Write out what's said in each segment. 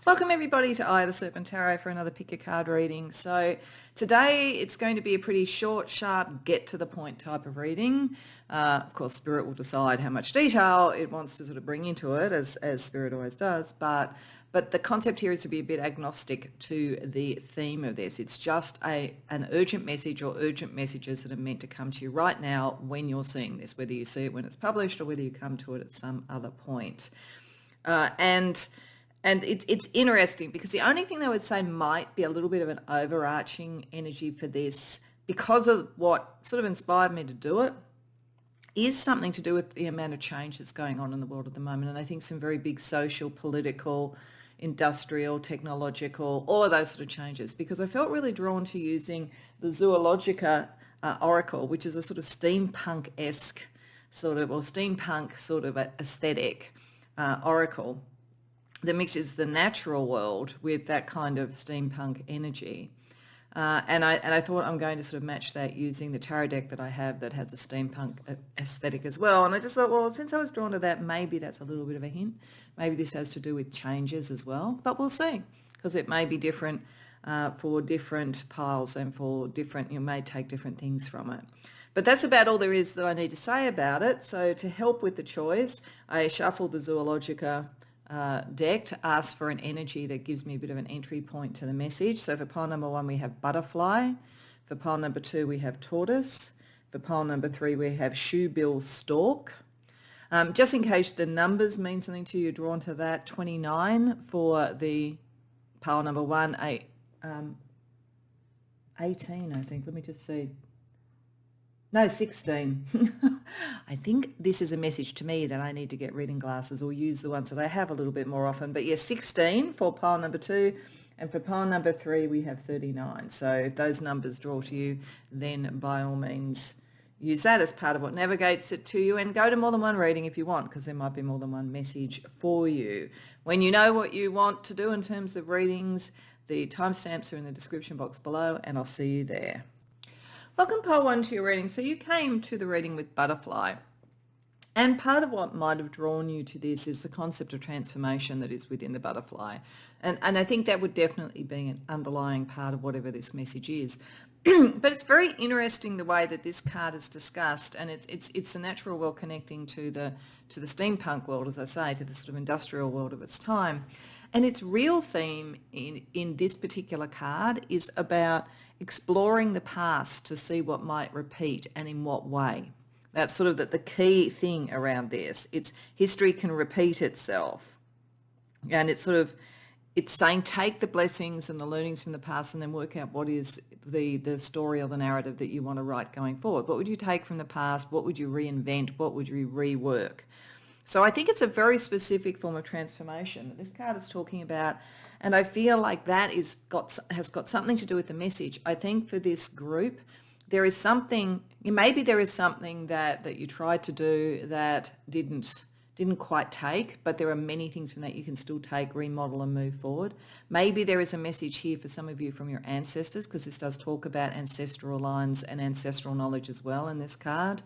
Welcome everybody to Eye of the Serpent Tarot for another Pick a Card reading. So today it's going to be a pretty short, sharp, get to the point type of reading. Of course, Spirit will decide how much detail it wants to sort of bring into it, as Spirit always does. But the concept here is to be a bit agnostic to the theme of this. It's just an urgent message or urgent messages that are meant to come to you right now when you're seeing this, whether you see it when it's published or whether you come to it at some other point. And it's interesting because the only thing I would say might be a little bit of an overarching energy for this, because of what sort of inspired me to do it, is something to do with the amount of change that's going on in the world at the moment. And I think some very big social, political, industrial, technological, all of those sort of changes, because I felt really drawn to using the Zoologica oracle, which is a sort of steampunk-esque sort of, or steampunk sort of aesthetic oracle that mixes the natural world with that kind of steampunk energy. And I thought I'm going to sort of match that using the tarot deck that I have that has a steampunk aesthetic as well. And I just thought, well, since I was drawn to that, maybe that's a little bit of a hint. Maybe this has to do with changes as well, but we'll see, because it may be different for different piles and for different, you may take different things from it. But that's about all there is that I need to say about it. So to help with the choice, I shuffled the Zoologica deck to ask for an energy that gives me a bit of an entry point to the message. So for pile number 1, we have butterfly. For pile number 2, we have tortoise. For pile number 3, we have shoebill stalk. Just in case the numbers mean something to you, drawn to that, 29 for the pile number 1, 18, I think. Let me just see. No, 16. I think this is a message to me that I need to get reading glasses or use the ones that I have a little bit more often. But yes, 16 for pile number 2. And for pile number 3, we have 39. So if those numbers draw to you, then by all means use that as part of what navigates it to you, and go to more than one reading if you want, because there might be more than one message for you. When you know what you want to do in terms of readings, the timestamps are in the description box below, and I'll see you there. Welcome pile 1 to your reading. So you came to the reading with butterfly. And part of what might have drawn you to this is the concept of transformation that is within the butterfly. And I think that would definitely be an underlying part of whatever this message is. But it's very interesting the way that this card is discussed, and it's the natural world connecting to the steampunk world, as I say, to the sort of industrial world of its time. And its real theme in this particular card is about exploring the past to see what might repeat and in what way. That's sort of the key thing around this. It's history can repeat itself. And it's saying take the blessings and the learnings from the past and then work out what is the story or the narrative that you want to write going forward. What would you take from the past? What would you reinvent? What would you rework? So I think it's a very specific form of transformation that this card is talking about, and I feel like that has got something to do with the message. I think for this group, there is something, maybe there is something that you tried to do that didn't quite take, but there are many things from that you can still take, remodel and move forward. Maybe there is a message here for some of you from your ancestors, because this does talk about ancestral lines and ancestral knowledge as well in this card.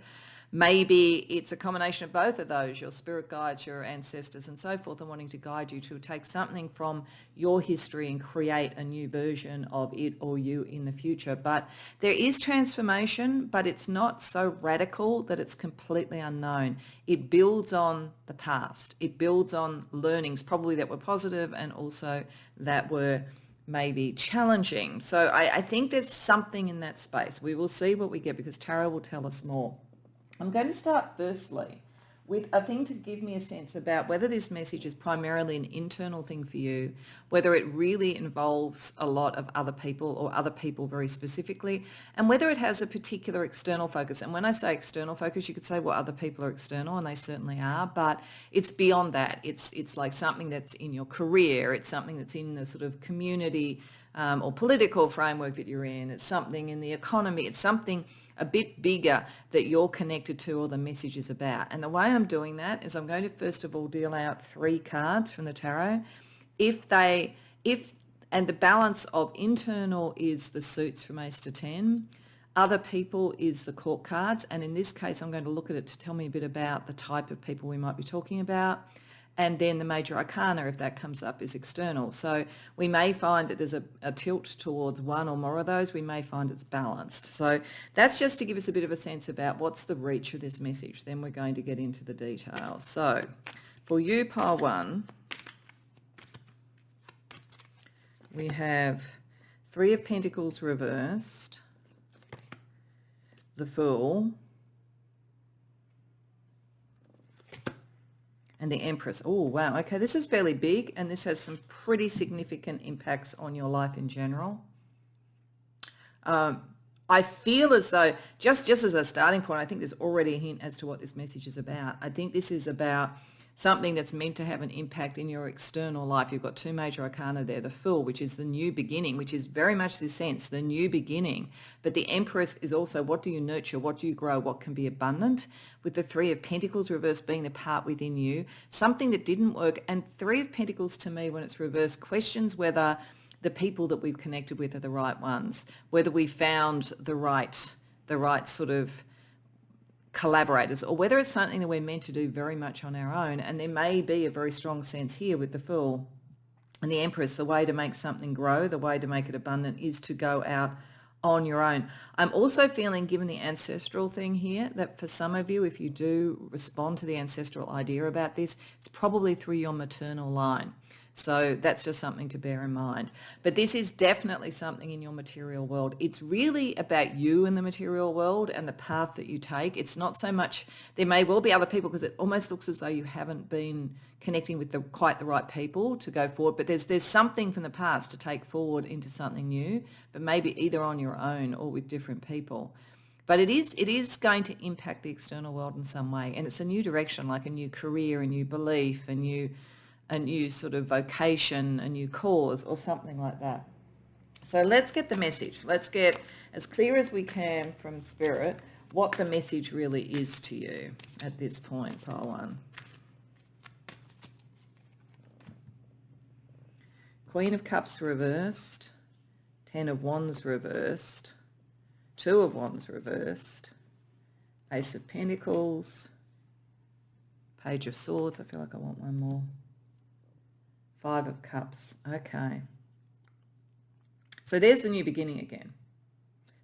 Maybe it's a combination of both of those, your spirit guides, your ancestors and so forth, and wanting to guide you to take something from your history and create a new version of it or you in the future. But there is transformation, but it's not so radical that it's completely unknown. It builds on the past. It builds on learnings, probably that were positive and also that were maybe challenging. So I think there's something in that space. We will see what we get, because tarot will tell us more. I'm going to start firstly with a thing to give me a sense about whether this message is primarily an internal thing for you, whether it really involves a lot of other people or other people very specifically, and whether it has a particular external focus. And when I say external focus, you could say, well, other people are external, and they certainly are, but it's beyond that. It's like something that's in your career. It's something that's in the sort of community or political framework that you're in. It's something in the economy. It's something a bit bigger that you're connected to or the message is about. And the way I'm doing that is I'm going to first of all deal out 3 cards from the tarot. And the balance of internal is the suits from Ace to 10. Other people is the court cards. And in this case, I'm going to look at it to tell me a bit about the type of people we might be talking about. and then the major arcana, if that comes up, is external. So we may find that there's a tilt towards one or more of those. We may find it's balanced. So that's just to give us a bit of a sense about what's the reach of this message. Then we're going to get into the detail. So for you, pile 1, we have 3 of Pentacles reversed, the Fool, and the Empress. Oh, wow. Okay, this is fairly big, and this has some pretty significant impacts on your life in general. I feel as though, just as a starting point, I think there's already a hint as to what this message is about. I think this is about something that's meant to have an impact in your external life. You've got 2 major arcana there, the Fool, which is the new beginning, which is very much this sense, the new beginning. But the Empress is also, what do you nurture? What do you grow? What can be abundant? With the 3 of Pentacles reversed being the part within you, something that didn't work. And 3 of Pentacles to me, when it's reversed, questions whether the people that we've connected with are the right ones, whether we found the right sort of collaborators, or whether it's something that we're meant to do very much on our own. And there may be a very strong sense here with the Fool and the Empress, the way to make something grow, the way to make it abundant is to go out on your own. I'm also feeling, given the ancestral thing here, that for some of you, if you do respond to the ancestral idea about this, it's probably through your maternal line. So that's just something to bear in mind. But this is definitely something in your material world. It's really about you in the material world and the path that you take. It's not so much, there may well be other people, because it almost looks as though you haven't been connecting with quite the right people to go forward. But there's something from the past to take forward into something new, but maybe either on your own or with different people. But it is going to impact the external world in some way. And it's a new direction, like a new career, a new belief, a new sort of vocation, a new cause, or something like that. So let's get the message. Let's get as clear as we can from Spirit what the message really is to you at this point, pile 1. Queen of Cups reversed, 10 of Wands reversed, 2 of Wands reversed, Ace of Pentacles, Page of Swords. I feel like I want one more. 5 of Cups. Okay. So there's the new beginning again.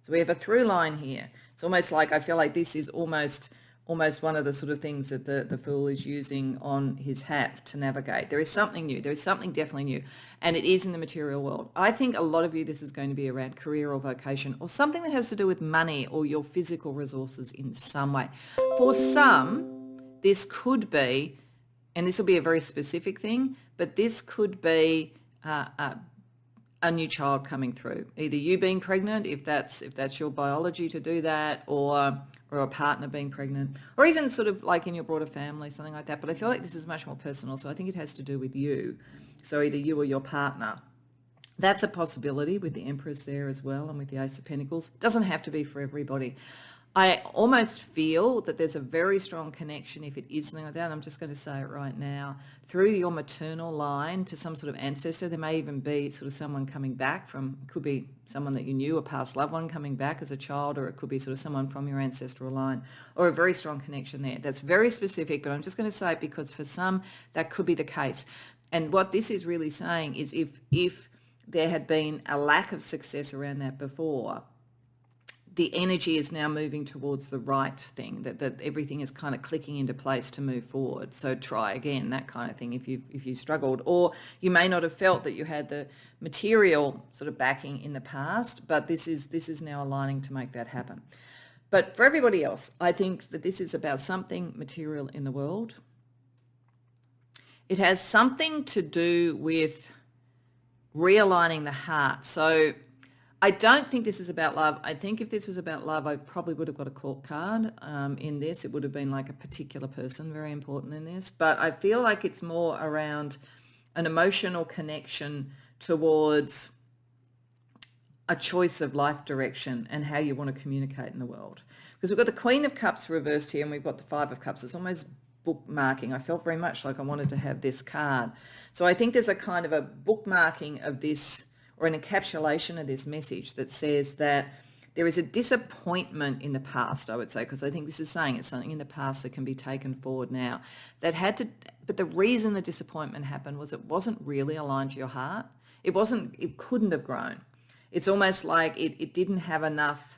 So we have a through line here. It's almost like, I feel like this is almost one of the sort of things that the Fool is using on his hat to navigate. There is something new. There is something definitely new. And it is in the material world. I think a lot of you, this is going to be around career or vocation or something that has to do with money or your physical resources in some way. For some, this could be, and this will be a very specific thing, but this could be a new child coming through. Either you being pregnant, if that's your biology to do that, or a partner being pregnant, or even sort of like in your broader family, something like that. But I feel like this is much more personal, so I think it has to do with you. So either you or your partner. That's a possibility with the Empress there as well, and with the Ace of Pentacles. It doesn't have to be for everybody. I almost feel that there's a very strong connection, if it is something like that, and I'm just going to say it right now, through your maternal line to some sort of ancestor. There may even be sort of someone coming back from, could be someone that you knew, a past loved one coming back as a child, or it could be sort of someone from your ancestral line, or a very strong connection there. That's very specific, but I'm just going to say it because for some, that could be the case. And what this is really saying is if there had been a lack of success around that before, the energy is now moving towards the right thing, that everything is kind of clicking into place to move forward. So try again, that kind of thing, if you struggled. Or you may not have felt that you had the material sort of backing in the past, but this is now aligning to make that happen. But for everybody else, I think that this is about something material in the world. It has something to do with realigning the heart. So I don't think this is about love. I think if this was about love, I probably would have got a court card in this. It would have been like a particular person, very important in this. But I feel like it's more around an emotional connection towards a choice of life direction and how you want to communicate in the world. Because we've got the Queen of Cups reversed here, and we've got the 5 of Cups. It's almost bookmarking. I felt very much like I wanted to have this card. So I think there's a kind of a bookmarking of this, or an encapsulation of this message that says that there is a disappointment in the past, I would say, because I think this is saying it's something in the past that can be taken forward now that had to, but the reason the disappointment happened was it wasn't really aligned to your heart. It couldn't have grown. It's almost like it didn't have enough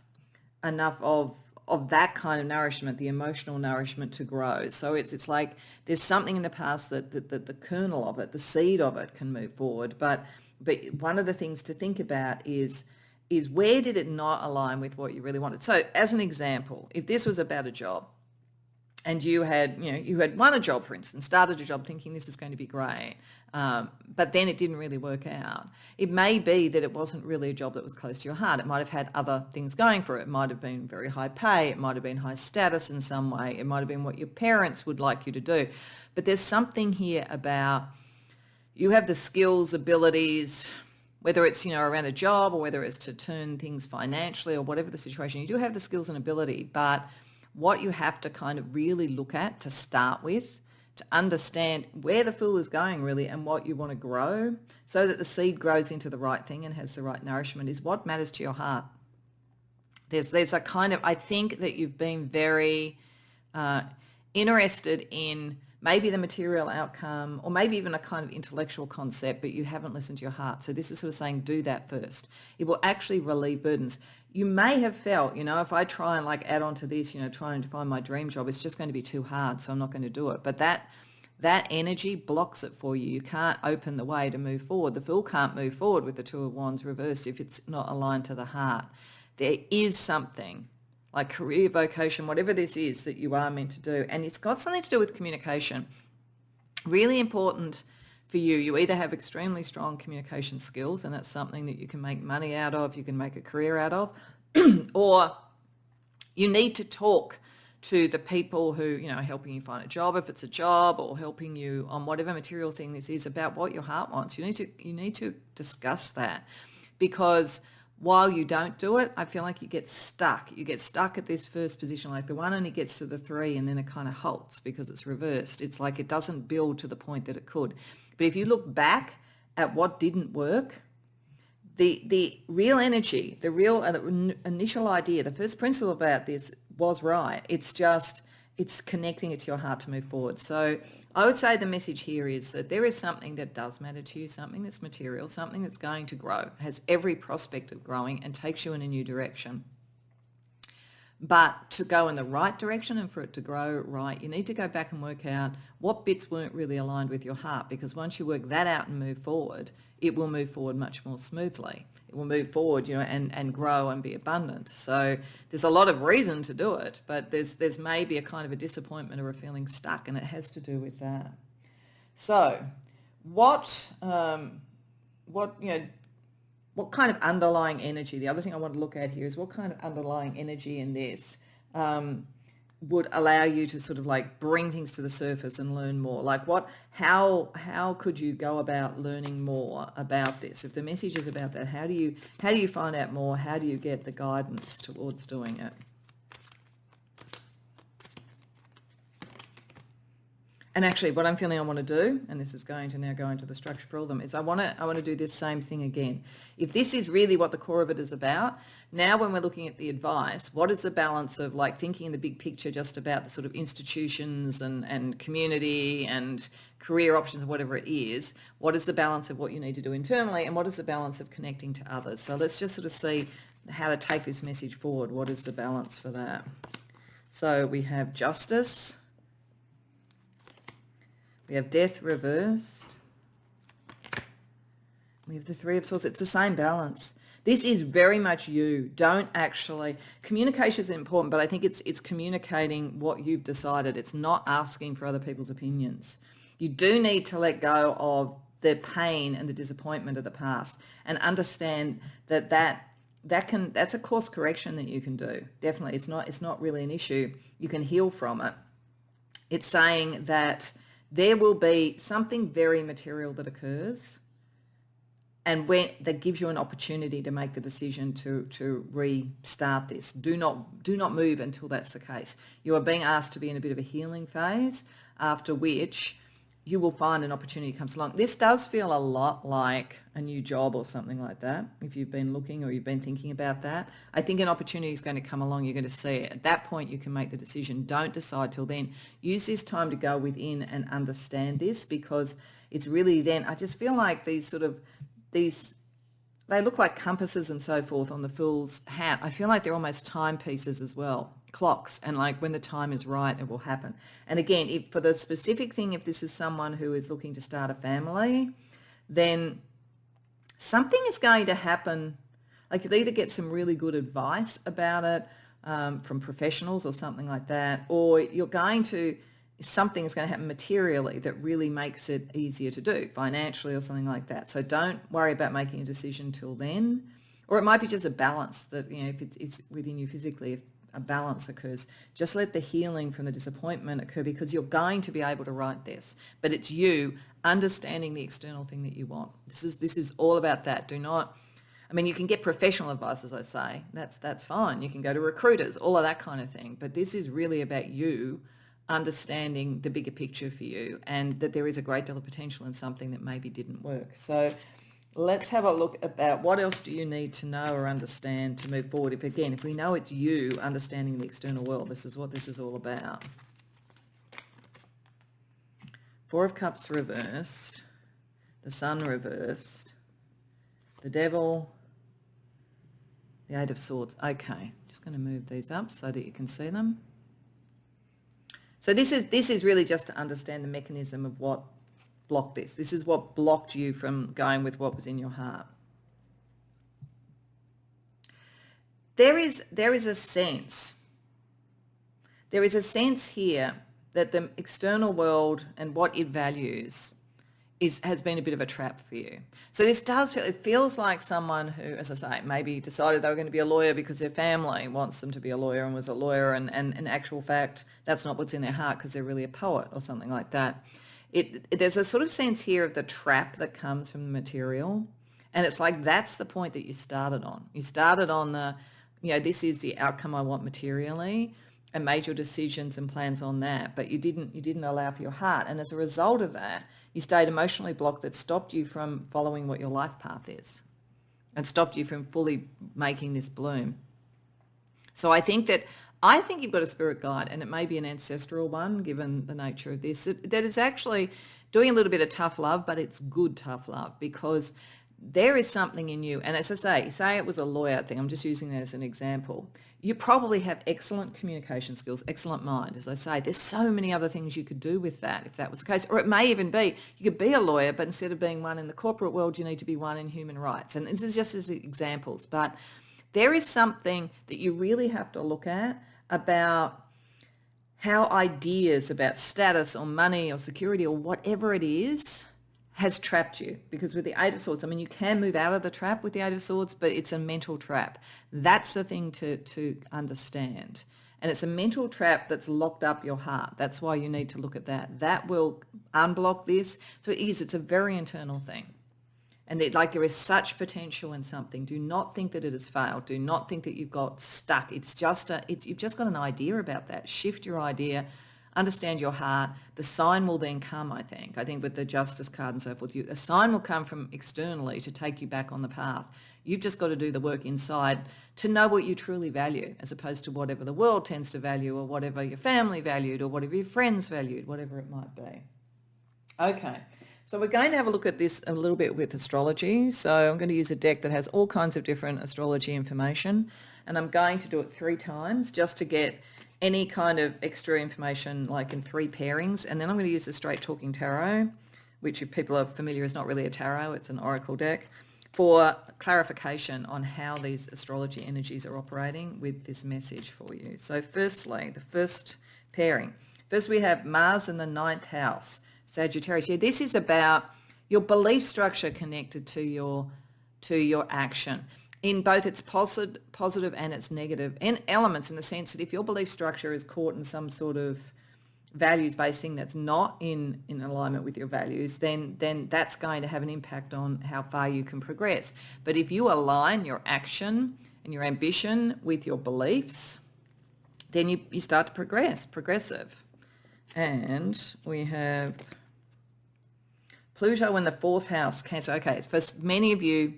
of that kind of nourishment, the emotional nourishment to grow. So it's like there's something in the past that the kernel of it, the seed of it can move forward. But one of the things to think about is where did it not align with what you really wanted? So as an example, if this was about a job and you had won a job, for instance, started a job thinking this is going to be great, but then it didn't really work out. It may be that it wasn't really a job that was close to your heart. It might have had other things going for it. It might have been very high pay. It might have been high status in some way. It might have been what your parents would like you to do. But there's something here about you have the skills, abilities, whether it's, around a job or whether it's to turn things financially or whatever the situation, you do have the skills and ability, but what you have to kind of really look at to start with, to understand where the fool is going really and what you want to grow so that the seed grows into the right thing and has the right nourishment is what matters to your heart. There's a kind of, I think that you've been very interested in maybe the material outcome or maybe even a kind of intellectual concept, but you haven't listened to your heart. So this is sort of saying do that first. It will actually relieve burdens. You may have felt, if I try and add on to this, trying to find my dream job, it's just going to be too hard, so I'm not going to do it. But that energy blocks it for you. You can't open the way to move forward. The fool can't move forward with the Two of Wands reversed if it's not aligned to the heart. There is something like career, vocation, whatever this is that you are meant to do. And it's got something to do with communication. Really important for you. You either have extremely strong communication skills, and that's something that you can make money out of, you can make a career out of, or you need to talk to the people who, are helping you find a job, if it's a job, or helping you on whatever material thing this is, about what your heart wants. You need to discuss that, because while you don't do it, I feel like you get stuck. You get stuck at this first position, like the one only gets to the 3 and then it kind of halts because it's reversed. It's like it doesn't build to the point that it could. But if you look back at what didn't work, the real energy, the real initial idea, the first principle about this was right. It's connecting it to your heart to move forward. So I would say the message here is that there is something that does matter to you, something that's material, something that's going to grow, has every prospect of growing and takes you in a new direction. But to go in the right direction and for it to grow right, you need to go back and work out what bits weren't really aligned with your heart, because once you work that out and move forward, it will move forward much more smoothly. It will move forward, and grow and be abundant. So there's a lot of reason to do it, but there's maybe a kind of a disappointment or a feeling stuck, and it has to do with that. So what kind of underlying energy, the other thing I want to look at here is what kind of underlying energy in this would allow you to sort of bring things to the surface and learn more. How could you go about learning more about this? If the message is about that, how do you find out more? How do you get the guidance towards doing it? And actually, what I'm feeling I want to do, and this is going to now go into the structure for all of them, is I want to do this same thing again. If this is really what the core of it is about, now when we're looking at the advice, what is the balance of thinking in the big picture just about the sort of institutions and community and career options or whatever it is? What is the balance of what you need to do internally, and what is the balance of connecting to others? So let's just sort of see how to take this message forward. What is the balance for that? So we have justice. We have death reversed. We have the Three of Swords. It's the same balance. This is very much you. Communication is important, but I think it's communicating what you've decided. It's not asking for other people's opinions. You do need to let go of the pain and the disappointment of the past and understand that's a course correction that you can do. Definitely. It's not really an issue. You can heal from it. It's saying that there will be something very material that occurs, and that gives you an opportunity to make the decision to restart this. Do not move until that's the case. You are being asked to be in a bit of a healing phase, after which you will find an opportunity comes along. This does feel a lot like a new job or something like that. If you've been looking or you've been thinking about that, I think an opportunity is going to come along. You're going to see it. At that point, you can make the decision. Don't decide till then. Use this time to go within and understand this, because it's really then, I just feel like these, they look like compasses and so forth on the Fool's hat. I feel like they're almost timepieces as well, clocks, and like when the time is right, it will happen. And again, if for the specific thing, if this is someone who is looking to start a family, then something is going to happen. Like you'll either get some really good advice about it from professionals or something like that, or you're going to, something is going to happen materially that really makes it easier to do financially or something like that. So don't worry about making a decision till then. Or it might be just a balance that, if it's within you physically, if a balance occurs, just let the healing from the disappointment occur, because you're going to be able to write this. But it's you understanding the external thing that you want. This is all about that. Do not, you can get professional advice, as I say. That's fine. You can go to recruiters, all of that kind of thing. But this is really about you understanding the bigger picture for you, and that there is a great deal of potential in something that maybe didn't work. So let's have a look about what else do you need to know or understand to move forward. If we know it's you understanding the external world, this is what this is all about. Four of Cups reversed, the Sun reversed, the Devil, the Eight of Swords. Okay, just going to move these up so that you can see them. So this is really just to understand the mechanism of what blocked this. This is what blocked you from going with what was in your heart. There is a sense here that the external world and what it values has been a bit of a trap for you. So this feels like someone who, as I say, maybe decided they were going to be a lawyer because their family wants them to be a lawyer and was a lawyer, and in actual fact, that's not what's in their heart because they're really a poet or something like that. There's a sort of sense here of the trap that comes from the material, and it's like that's the point that you started on. You started on the, this is the outcome I want materially, and made your decisions and plans on that, but you didn't allow for your heart, and as a result of that, you stayed emotionally blocked. That stopped you from following what your life path is, and stopped you from fully making this bloom. So I think you've got a spirit guide, and it may be an ancestral one, given the nature of this, that is actually doing a little bit of tough love, but it's good tough love, because there is something in you. And as I say it was a lawyer thing. I'm just using that as an example. You probably have excellent communication skills, excellent mind. As I say, there's so many other things you could do with that if that was the case. Or it may even be, you could be a lawyer, but instead of being one in the corporate world, you need to be one in human rights. And this is just as examples. But there is something that you really have to look at about how ideas about status or money or security or whatever it is has trapped you. Because with the Eight of Swords, you can move out of the trap with the Eight of Swords, but it's a mental trap. That's the thing to understand. And it's a mental trap that's locked up your heart. That's why you need to look at that. That will unblock this. So it's a very internal thing. And there is such potential in something. Do not think that it has failed. Do not think that you've got stuck. You've just got an idea about that. Shift your idea. Understand your heart. The sign will then come, I think. I think with the Justice card and so forth, a sign will come from externally to take you back on the path. You've just got to do the work inside to know what you truly value, as opposed to whatever the world tends to value, or whatever your family valued, or whatever your friends valued, whatever it might be. Okay, so we're going to have a look at this a little bit with astrology. So I'm going to use a deck that has all kinds of different astrology information, and I'm going to do it 3 times just to get any kind of extra information, like in 3 pairings. And then I'm going to use the Straight Talking Tarot, which if people are familiar is not really a tarot, it's an oracle deck, for clarification on how these astrology energies are operating with this message for you. So firstly, the first pairing. First we have Mars in the 9th house, Sagittarius. Yeah, this is about your belief structure connected to your action, in both its positive and its negative elements, in the sense that if your belief structure is caught in some sort of values-based thing that's not in alignment with your values, then that's going to have an impact on how far you can progress. But if you align your action and your ambition with your beliefs, then you start to progressive. And we have Pluto in the fourth house, Cancer. Okay, for many of you,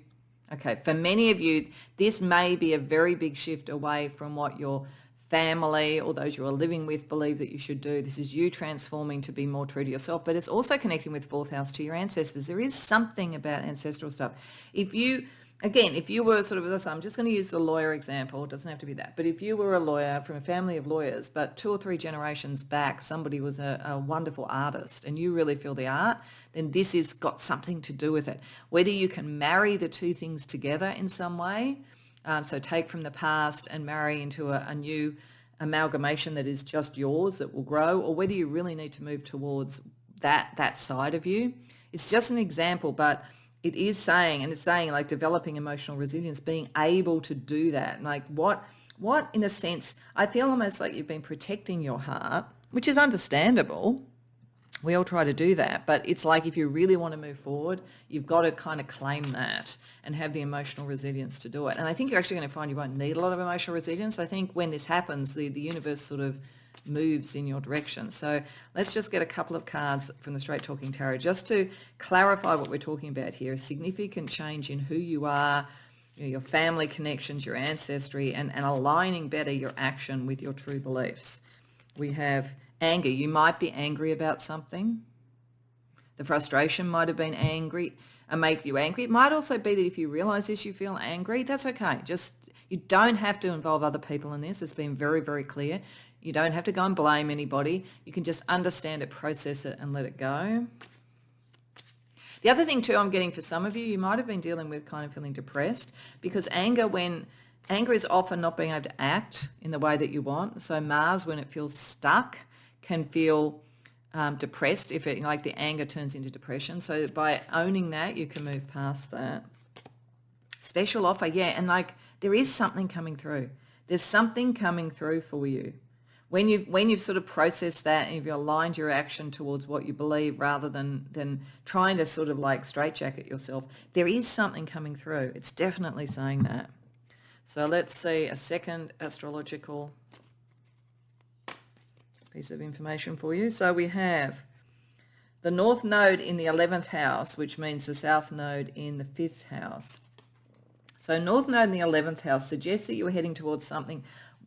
this may be a very big shift away from what your family or those you are living with believe that you should do. This is you transforming to be more true to yourself, but it's also connecting with fourth house to your ancestors. There is something about ancestral stuff. If you were sort of, I'm just going to use the lawyer example, it doesn't have to be that, but if you were a lawyer from a family of lawyers, but 2 or 3 generations back, somebody was a wonderful artist and you really feel the art, then this has got something to do with it. Whether you can marry the two things together in some way, so take from the past and marry into a new amalgamation that is just yours, that will grow, or whether you really need to move towards that side of you. It's just an example, but it is saying, and it's saying like developing emotional resilience, being able to do that. Like what in a sense, I feel almost like you've been protecting your heart, which is understandable. We all try to do that, but it's like if you really want to move forward, you've got to kind of claim that and have the emotional resilience to do it. And I think you're actually going to find you won't need a lot of emotional resilience. I think when this happens, the universe sort of moves in your direction. So let's just get a couple of cards from the Straight Talking Tarot just to clarify what we're talking about here. A significant change in who you are, your family connections, your ancestry, and aligning better your action with your true beliefs. We have anger. You might be angry about something. The frustration might have been angry and make you angry. It might also be that if you realize this, you feel angry. That's okay. You don't have to involve other people in this. It's been very, very clear. You don't have to go and blame anybody. You can just understand it, process it, and let it go. The other thing too I'm getting for some of you, you might have been dealing with kind of feeling depressed, because anger is often not being able to act in the way that you want. So Mars, when it feels stuck, can feel depressed if it, like the anger turns into depression. So by owning that, you can move past that. Special offer, yeah, and like there is something coming through. There's something coming through for you. When you've sort of processed that and you've aligned your action towards what you believe rather than trying to sort of like straitjacket yourself, there is something coming through. It's definitely saying that. So let's see a second astrological piece of information for you. So we have the North Node in the 11th house, which means the South Node in the 5th house. So North Node in the 11th house suggests that you're heading towards something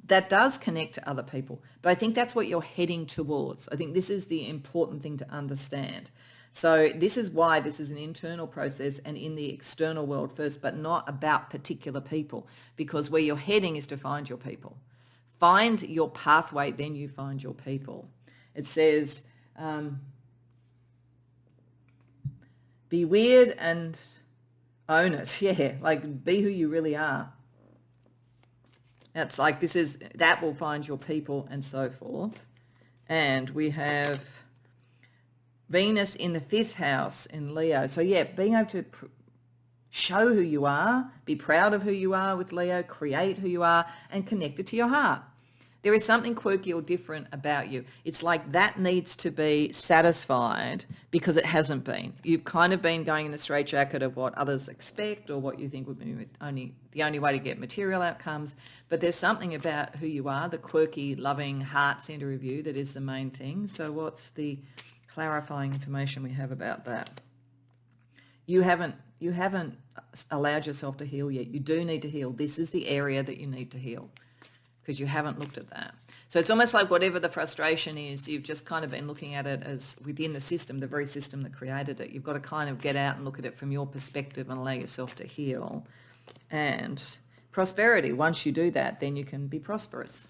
that does connect to other people. But I think that's what you're heading towards. I think this is the important thing to understand. So this is why this is an internal process and in the external world first, but not about particular people, because where you're heading is to find your people. Find your pathway, then you find your people. It says, be weird and own it. Yeah, like be who you really are. That's like that will find your people and so forth. And we have Venus in the 5th house in Leo. So yeah, being able to show who you are, be proud of who you are with Leo, create who you are, and connect it to your heart. There is something quirky or different about you. It's like that needs to be satisfied because it hasn't been. You've kind of been going in the straitjacket of what others expect or what you think would be the only way to get material outcomes. But there's something about who you are, the quirky, loving heart center of you, that is the main thing. So what's the clarifying information we have about that? You haven't allowed yourself to heal yet. You do need to heal. This is the area that you need to heal, because you haven't looked at that. So it's almost like whatever the frustration is, you've just kind of been looking at it as within the system, the very system that created it. You've got to kind of get out and look at it from your perspective and allow yourself to heal. And prosperity, once you do that, then you can be prosperous.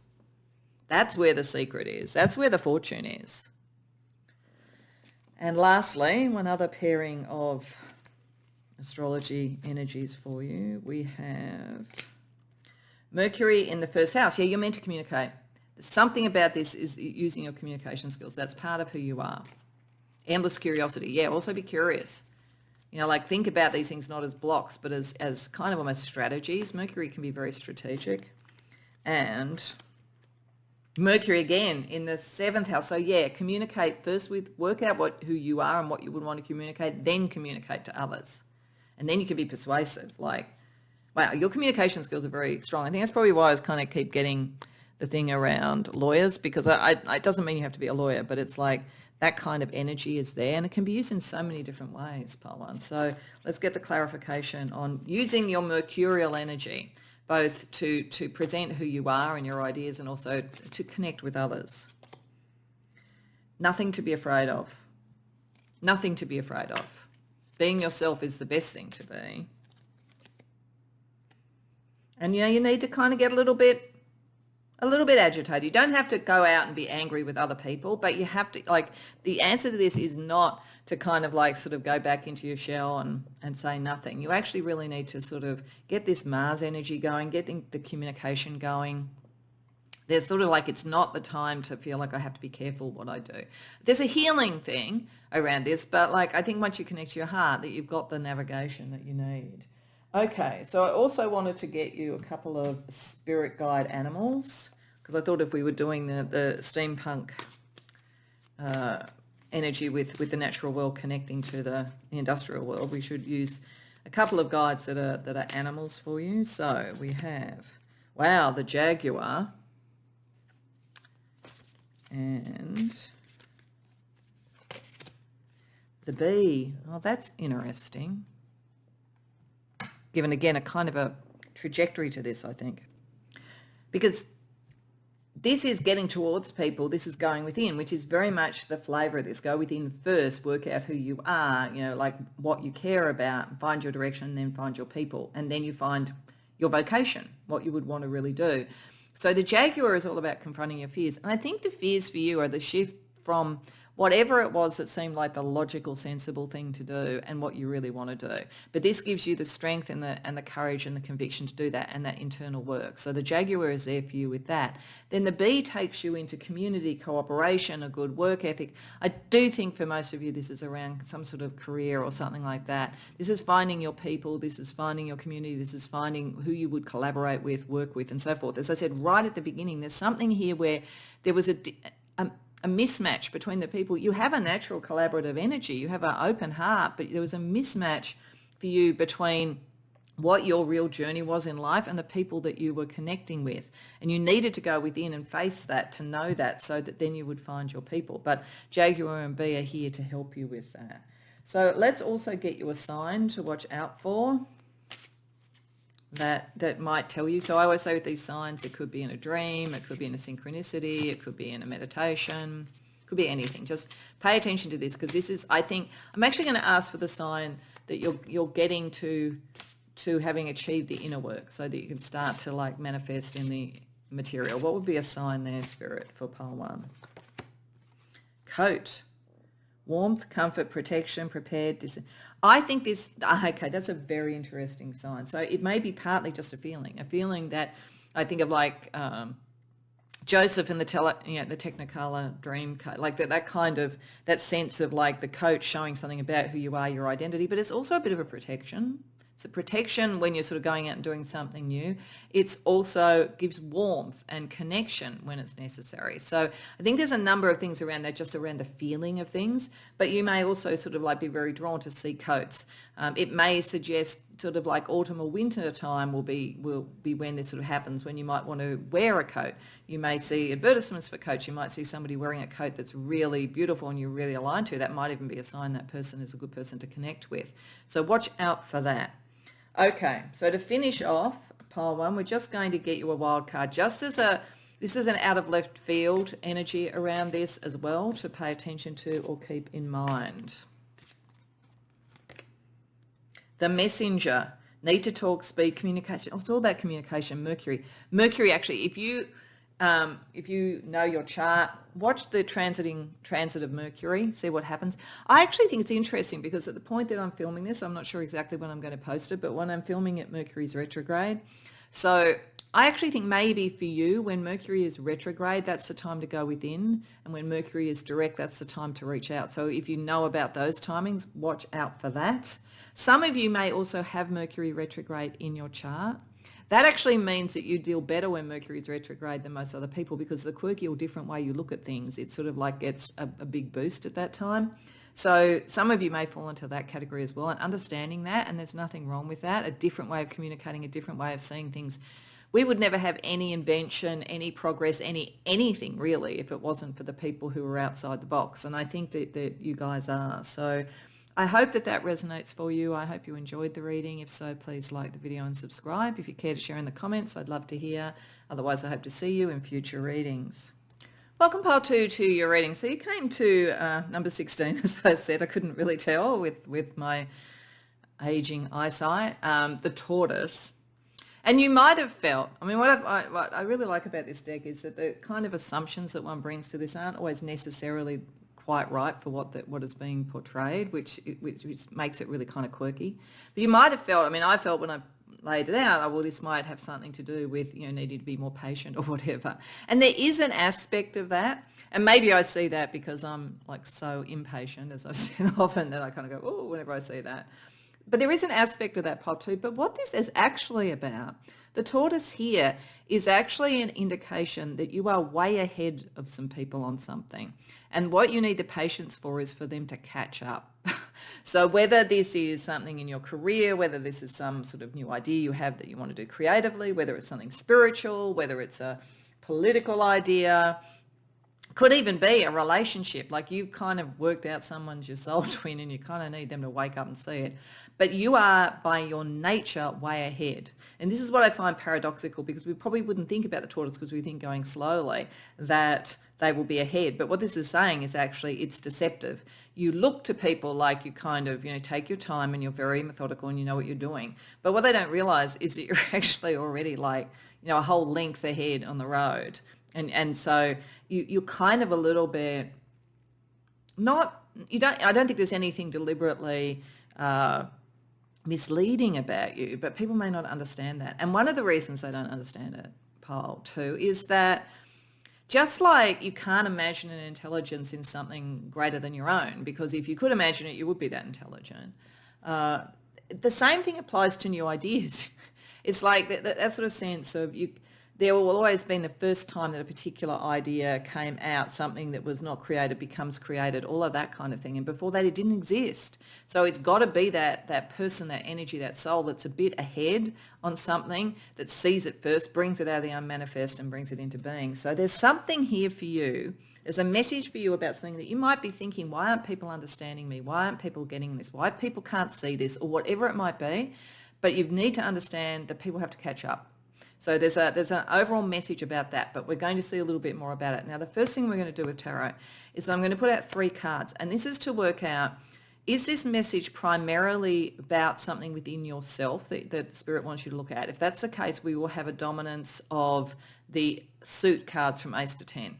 That's where the secret is. That's where the fortune is. And lastly, one other pairing of astrology energies for you. We have Mercury in the 1st house. Yeah, you're meant to communicate. Something about this is using your communication skills. That's part of who you are. Endless curiosity. Yeah, also be curious. You know, like think about these things not as blocks, but as kind of almost strategies. Mercury can be very strategic. And Mercury again in the 7th house. So yeah, communicate first work out who you are and what you would want to communicate, then communicate to others. And then you can be persuasive. Like, wow, your communication skills are very strong. I think that's probably why I was kind of keep getting the thing around lawyers, because it doesn't mean you have to be a lawyer, but it's like that kind of energy is there, and it can be used in so many different ways, Part 1. So let's get the clarification on using your mercurial energy, both to present who you are and your ideas, and also to connect with others. Nothing to be afraid of. Nothing to be afraid of. Being yourself is the best thing to be. And you need to kind of get a little bit agitated. You don't have to go out and be angry with other people, but you have to, like, the answer to this is not to kind of like sort of go back into your shell and say nothing. You actually really need to sort of get this Mars energy going, get the communication going. There's sort of like, it's not the time to feel like I have to be careful what I do. There's a healing thing around this, but like, I think once you connect to your heart, that you've got the navigation that you need. Okay, so I also wanted to get you a couple of spirit guide animals, because I thought if we were doing the steampunk energy with the natural world connecting to the industrial world, we should use a couple of guides that are animals for you. So we have, wow, the jaguar and the bee. Oh, that's interesting. Given again a kind of a trajectory to this, I think, because this is getting towards people, this is going within, which is very much the flavour of this. Go within first, work out who you are, like what you care about, find your direction, then find your people, and then you find your vocation, what you would want to really do. So the jaguar is all about confronting your fears, and I think the fears for you are the shift from whatever it was that seemed like the logical, sensible thing to do and what you really want to do. But this gives you the strength and the courage and the conviction to do that, and that internal work. So the jaguar is there for you with that. Then the bee takes you into community, cooperation, a good work ethic. I do think for most of you this is around some sort of career or something like that. This is finding your people, this is finding your community, this is finding who you would collaborate with, work with, and so forth. As I said right at the beginning, there's something here where there was a mismatch between the people. You have a natural collaborative energy, you have an open heart, but there was a mismatch for you between what your real journey was in life and the people that you were connecting with. And you needed to go within and face that to know that, so that then you would find your people. But Jaguar and Bee are here to help you with that. So let's also get you a sign to watch out for that might tell you. So I always say with these signs, it could be in a dream, it could be in a synchronicity, it could be in a meditation, it could be anything. Just pay attention to this, because this is, I think, I'm actually going to ask for the sign that you're getting to having achieved the inner work, so that you can start to like manifest in the material. What would be a sign there, Spirit, for pile 1? Coat. Warmth, comfort, protection, prepared. I think this, okay, that's a very interesting sign. So it may be partly just a feeling that I think of like Joseph in the Technicolor dream, like that kind of, that sense of like the coat showing something about who you are, your identity, but it's also a bit of a protection. It's a protection when you're sort of going out and doing something new. It's also gives warmth and connection when it's necessary. So I think there's a number of things around that, just around the feeling of things, but you may also sort of like be very drawn to see coats. It may suggest sort of like autumn or winter time will be when this sort of happens, when you might want to wear a coat. You may see advertisements for coats. You might see somebody wearing a coat that's really beautiful and you're really aligned to. That might even be a sign that person is a good person to connect with. So watch out for that. Okay, so to finish off pile 1, we're just going to get you a wild card, just as this is an out of left field energy around this as well, to pay attention to or keep in mind. The messenger, need to talk, speed, communication. Oh, it's all about communication. Mercury actually, if you know your chart, watch the transit of Mercury, see what happens. I actually think it's interesting, because at the point that I'm filming this, I'm not sure exactly when I'm going to post it, but when I'm filming it, Mercury's retrograde. So I actually think maybe for you, when Mercury is retrograde, that's the time to go within, and when Mercury is direct, that's the time to reach out. So if you know about those timings, watch out for that. Some of you may also have Mercury retrograde in your chart. That actually means that you deal better when Mercury is retrograde than most other people, because the quirky or different way you look at things, it sort of like gets a big boost at that time. So some of you may fall into that category as well, and understanding that, and there's nothing wrong with that, a different way of communicating, a different way of seeing things. we would never have any invention, any progress, anything really, if it wasn't for the people who are outside the box. And I think that you guys are. So I hope that resonates for you. I hope you enjoyed the reading. If so, please like the video and subscribe. If you care to share in the comments, I'd love to hear. Otherwise, I hope to see you in future readings. Welcome, pile 2, to your reading. So you came to number 16, as I said. I couldn't really tell with my aging eyesight. The tortoise. And you might have felt, I mean, what I really like about this deck is that the kind of assumptions that one brings to this aren't always necessarily quite right for what is being portrayed, which makes it really kind of quirky. But you might have felt, I mean, I felt when I laid it out, oh, well, this might have something to do with, needing to be more patient or whatever. And there is an aspect of that. And maybe I see that because I'm like so impatient, as I've said often, that I kind of go, oh, whenever I see that. But there is an aspect of that part too. But what this is actually about, the tortoise here is actually an indication that you are way ahead of some people on something. And what you need the patience for is for them to catch up. So whether this is something in your career, whether this is some sort of new idea you have that you want to do creatively, whether it's something spiritual, whether it's a political idea, could even be a relationship, like you kind of worked out someone's your soul twin and you kind of need them to wake up and see it. But you are, by your nature, way ahead. And this is what I find paradoxical, because we probably wouldn't think about the tortoise because we think going slowly that they will be ahead. But what this is saying is actually it's deceptive. You look to people like you kind of, take your time and you're very methodical and you know what you're doing. But what they don't realize is that you're actually already like, a whole length ahead on the road. And so you're kind of a little bit I don't think there's anything deliberately misleading about you, but people may not understand that. And one of the reasons they don't understand it, pile 2, is that just like you can't imagine an intelligence in something greater than your own, because if you could imagine it, you would be that intelligent. The same thing applies to new ideas. It's like that sort of sense of there will always be the first time that a particular idea came out, something that was not created becomes created, all of that kind of thing. And before that, it didn't exist. So it's got to be that person, that energy, that soul that's a bit ahead on something, that sees it first, brings it out of the unmanifest and brings it into being. So there's something here for you. There's a message for you about something that you might be thinking, why aren't people understanding me? Why aren't people getting this? Why people can't see this, or whatever it might be. But you need to understand that people have to catch up. So there's an overall message about that, but we're going to see a little bit more about it. Now, the first thing we're going to do with tarot is I'm going to put out 3 cards, and this is to work out, is this message primarily about something within yourself that the Spirit wants you to look at? If that's the case, we will have a dominance of the suit cards from Ace to 10.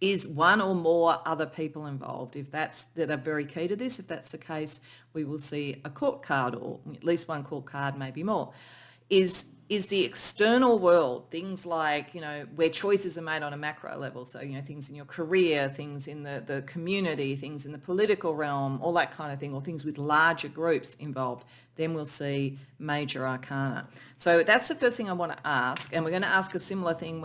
Is one or more other people involved? If that are very key to this, if that's the case, we will see a court card, or at least one court card, maybe more. Is the external world, things like, where choices are made on a macro level. So, things in your career, things in the community, things in the political realm, all that kind of thing, or things with larger groups involved. Then we'll see major arcana. So that's the first thing I want to ask. And we're going to ask a similar thing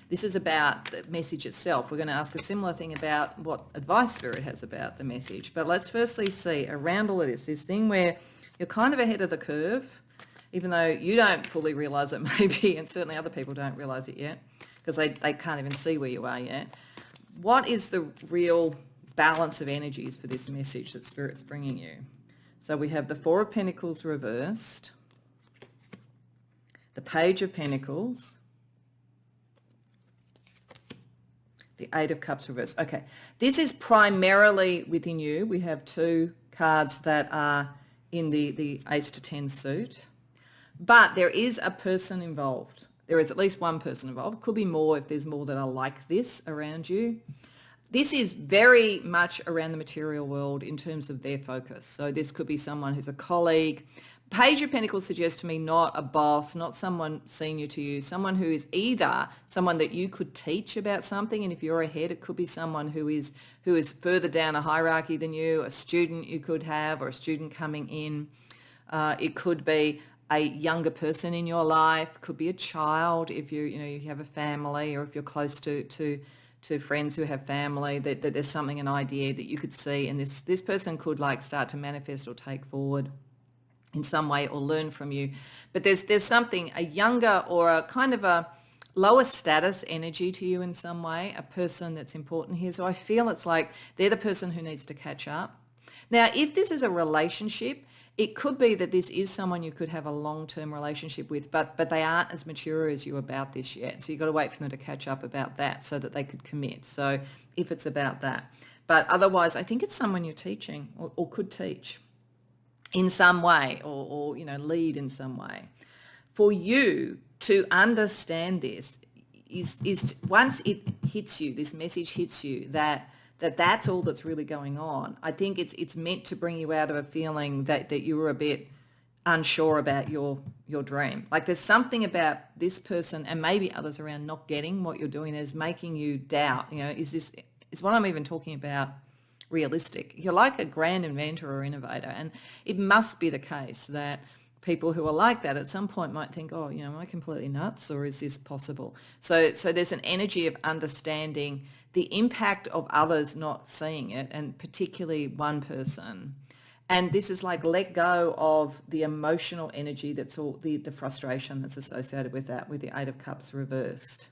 this is about the message itself. We're going to ask a similar thing about what advice Spirit has about the message. But let's firstly see around all of this thing where you're kind of ahead of the curve, even though you don't fully realise it maybe, and certainly other people don't realise it yet, because they can't even see where you are yet. What is the real balance of energies for this message that Spirit's bringing you? So we have the 4 of Pentacles reversed, the Page of Pentacles, the 8 of Cups reversed. Okay, this is primarily within you. We have 2 cards that are in the Ace to 10 suit. But there is a person involved. There is at least one person involved. Could be more if there's more that are like this around you. This is very much around the material world in terms of their focus. So this could be someone who's a colleague. Page of Pentacles suggests to me not a boss, not someone senior to you, someone who is either someone that you could teach about something, and if you're ahead, it could be someone who is further down a hierarchy than you, a student you could have, or a student coming in. It could be a younger person in your life, could be a child if you have a family, or if you're close to friends who have family, that there's something, an idea that you could see, and this person could like start to manifest or take forward. in some way or learn from you. But there's something, a younger or a kind of a lower status energy to you in some way, a person that's important here. So I feel it's like they're the person who needs to catch up. Now, if this is a relationship, it could be that this is someone you could have a long-term relationship with, but they aren't as mature as you about this yet. So you've got to wait for them to catch up about that so that they could commit. So if it's about that. But otherwise, I think it's someone you're teaching or could teach in some way or lead in some way. For you to understand this is once it hits you, this message hits you that's all that's really going on. I think it's meant to bring you out of a feeling that you were a bit unsure about your dream. Like there's something about this person and maybe others around not getting what you're doing that is making you doubt, is what I'm even talking about realistic? You're like a grand inventor or innovator, and it must be the case that people who are like that at some point might think, oh, am I completely nuts or is this possible? So there's an energy of understanding the impact of others not seeing it, and particularly one person. And this is like let go of the emotional energy that's all the frustration that's associated with that, with the Eight of Cups reversed.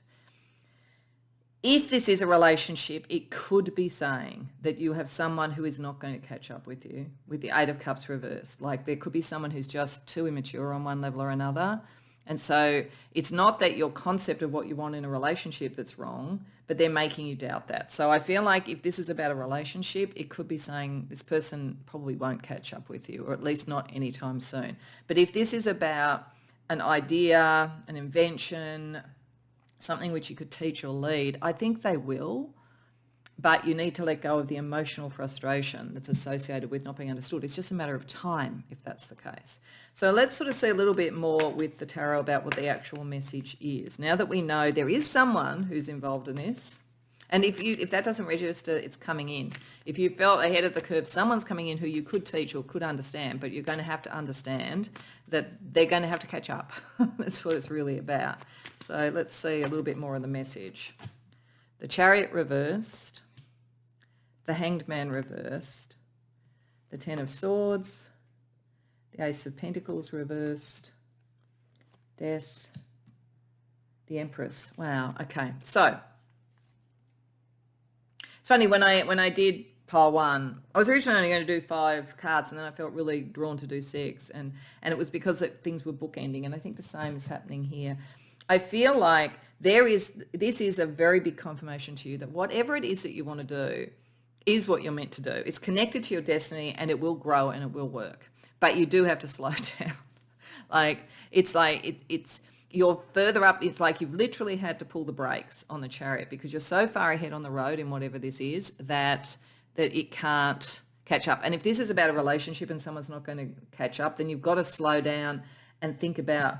If this is a relationship, it could be saying that you have someone who is not going to catch up with you with the Eight of Cups reversed. Like there could be someone who's just too immature on one level or another. And so it's not that your concept of what you want in a relationship that's wrong, but they're making you doubt that. So I feel like if this is about a relationship, it could be saying this person probably won't catch up with you, or at least not anytime soon. But if this is about an idea, an invention, something which you could teach or lead, I think they will, but you need to let go of the emotional frustration that's associated with not being understood. It's just a matter of time if that's the case. So let's sort of see a little bit more with the tarot about what the actual message is. Now that we know there is someone who's involved in this, and if that doesn't register, it's coming in. If you felt ahead of the curve, someone's coming in who you could teach or could understand, but you're going to have to understand that they're going to have to catch up. That's what it's really about. So let's see a little bit more of the message. The Chariot reversed, the Hanged Man reversed, the Ten of Swords, the Ace of Pentacles reversed, Death, the Empress. Wow, okay. So it's funny, when I did pile one, I was originally only going to do 5 cards, and then I felt really drawn to do 6, and it was because things were bookending, and I think the same is happening here. I feel like this is a very big confirmation to you that whatever it is that you want to do is what you're meant to do. It's connected to your destiny, and it will grow and it will work. But you do have to slow down. It's you're further up. It's like you've literally had to pull the brakes on the Chariot because you're so far ahead on the road in whatever this is that it can't catch up. And if this is about a relationship and someone's not going to catch up, then you've got to slow down and think about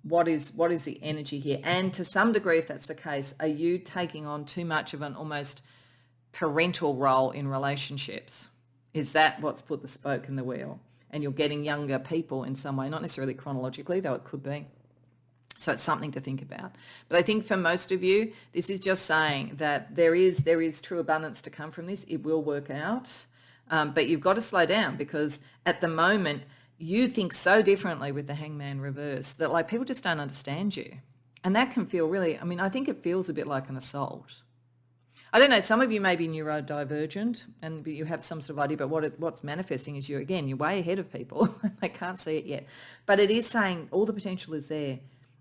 what is the energy here. And to some degree, if that's the case, are you taking on too much of an almost parental role in relationships? Is that what's put the spoke in the wheel? And you're getting younger people in some way, not necessarily chronologically, though it could be. So it's something to think about. But I think for most of you, this is just saying that there is true abundance to come from this. It will work out. But you've got to slow down because at the moment, you think so differently with the Hangman reverse that like people just don't understand you. And that can feel really, I think it feels a bit like an assault. I don't know, some of you may be neurodivergent and you have some sort of idea, but what's manifesting is you're way ahead of people. They can't see it yet. But it is saying all the potential is there.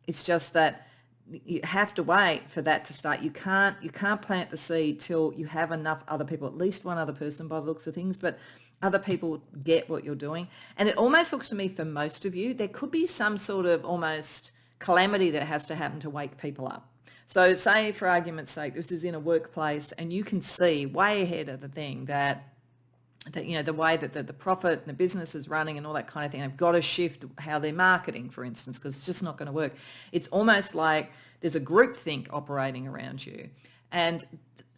It's just that you have to wait for that to start. You can't plant the seed till you have enough other people, at least one other person by the looks of things, but other people get what you're doing. And it almost looks to me for most of you, there could be some sort of almost calamity that has to happen to wake people up. So say, for argument's sake, this is in a workplace and you can see way ahead of the thing that the way that the profit and the business is running and all that kind of thing, they've got to shift how they're marketing, for instance, because it's just not going to work. It's almost like there's a groupthink operating around you. And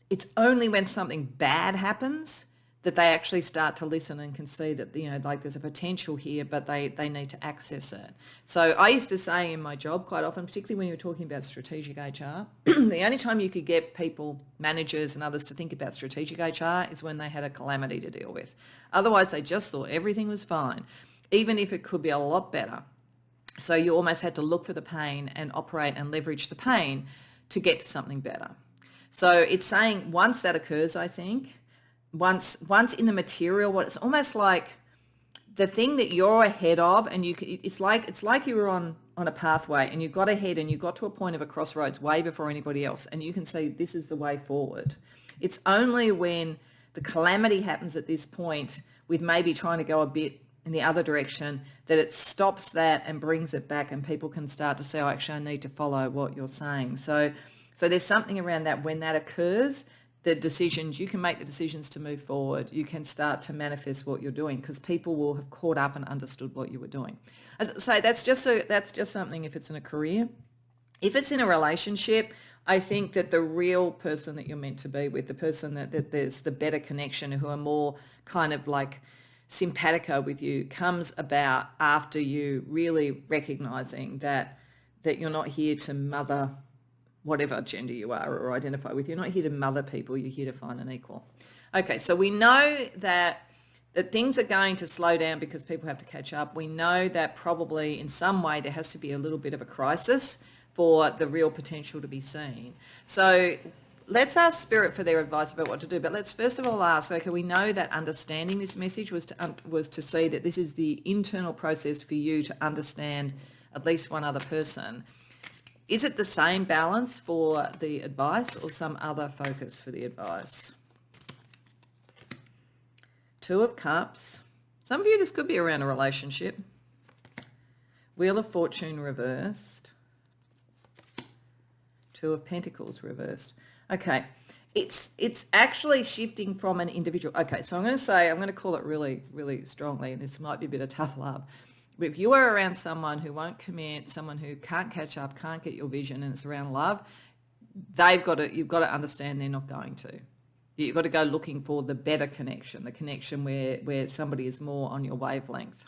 it's only when something bad happens that they actually start to listen and can see that, there's a potential here, but they need to access it. So I used to say in my job quite often, particularly when you were talking about strategic HR, the only time you could get people, managers and others to think about strategic HR is when they had a calamity to deal with. Otherwise, they just thought everything was fine. even if it could be a lot better. So you almost had to look for the pain and operate and leverage the pain to get to something better. So it's saying once that occurs, I think, once in the material, it's almost like the thing that you're ahead of, and it's like you were on a pathway and you got ahead and you got to a point of a crossroads way before anybody else, and you can say this is the way forward. It's only when the calamity happens at this point, with maybe trying to go a bit in the other direction, that it stops that and brings it back, and people can start to say, oh, actually I need to follow what you're saying. So there's something around that. When that occurs, the decisions, you can make the decisions to move forward. You can start to manifest what you're doing, because people will have caught up and understood what you were doing. As I say, that's just something if it's in a career. If it's in a relationship, I think that the real person that you're meant to be with, the person that there's the better connection, who are more kind of like simpatico with you, comes about after you really recognizing that you're not here to mother whatever gender you are or identify with. You're not here to mother people, you're here to find an equal. Okay, so we know that things are going to slow down because people have to catch up. We know that probably in some way there has to be a little bit of a crisis for the real potential to be seen. So let's ask Spirit for their advice about what to do. But let's first of all ask, okay, we know that understanding this message was to see that this is the internal process for you to understand at least one other person. Is it the same balance for the advice or some other focus for the advice? Two of Cups. Some of you, this could be around a relationship. Wheel of Fortune reversed. Two of Pentacles reversed. Okay, it's actually shifting from an individual. Okay, so I'm going to call it really, really strongly, and this might be a bit of tough love. But if you are around someone who won't commit, someone who can't catch up, can't get your vision, and it's around love, you've got to understand they're not going to. You've got to go looking for the better connection, the connection where somebody is more on your wavelength.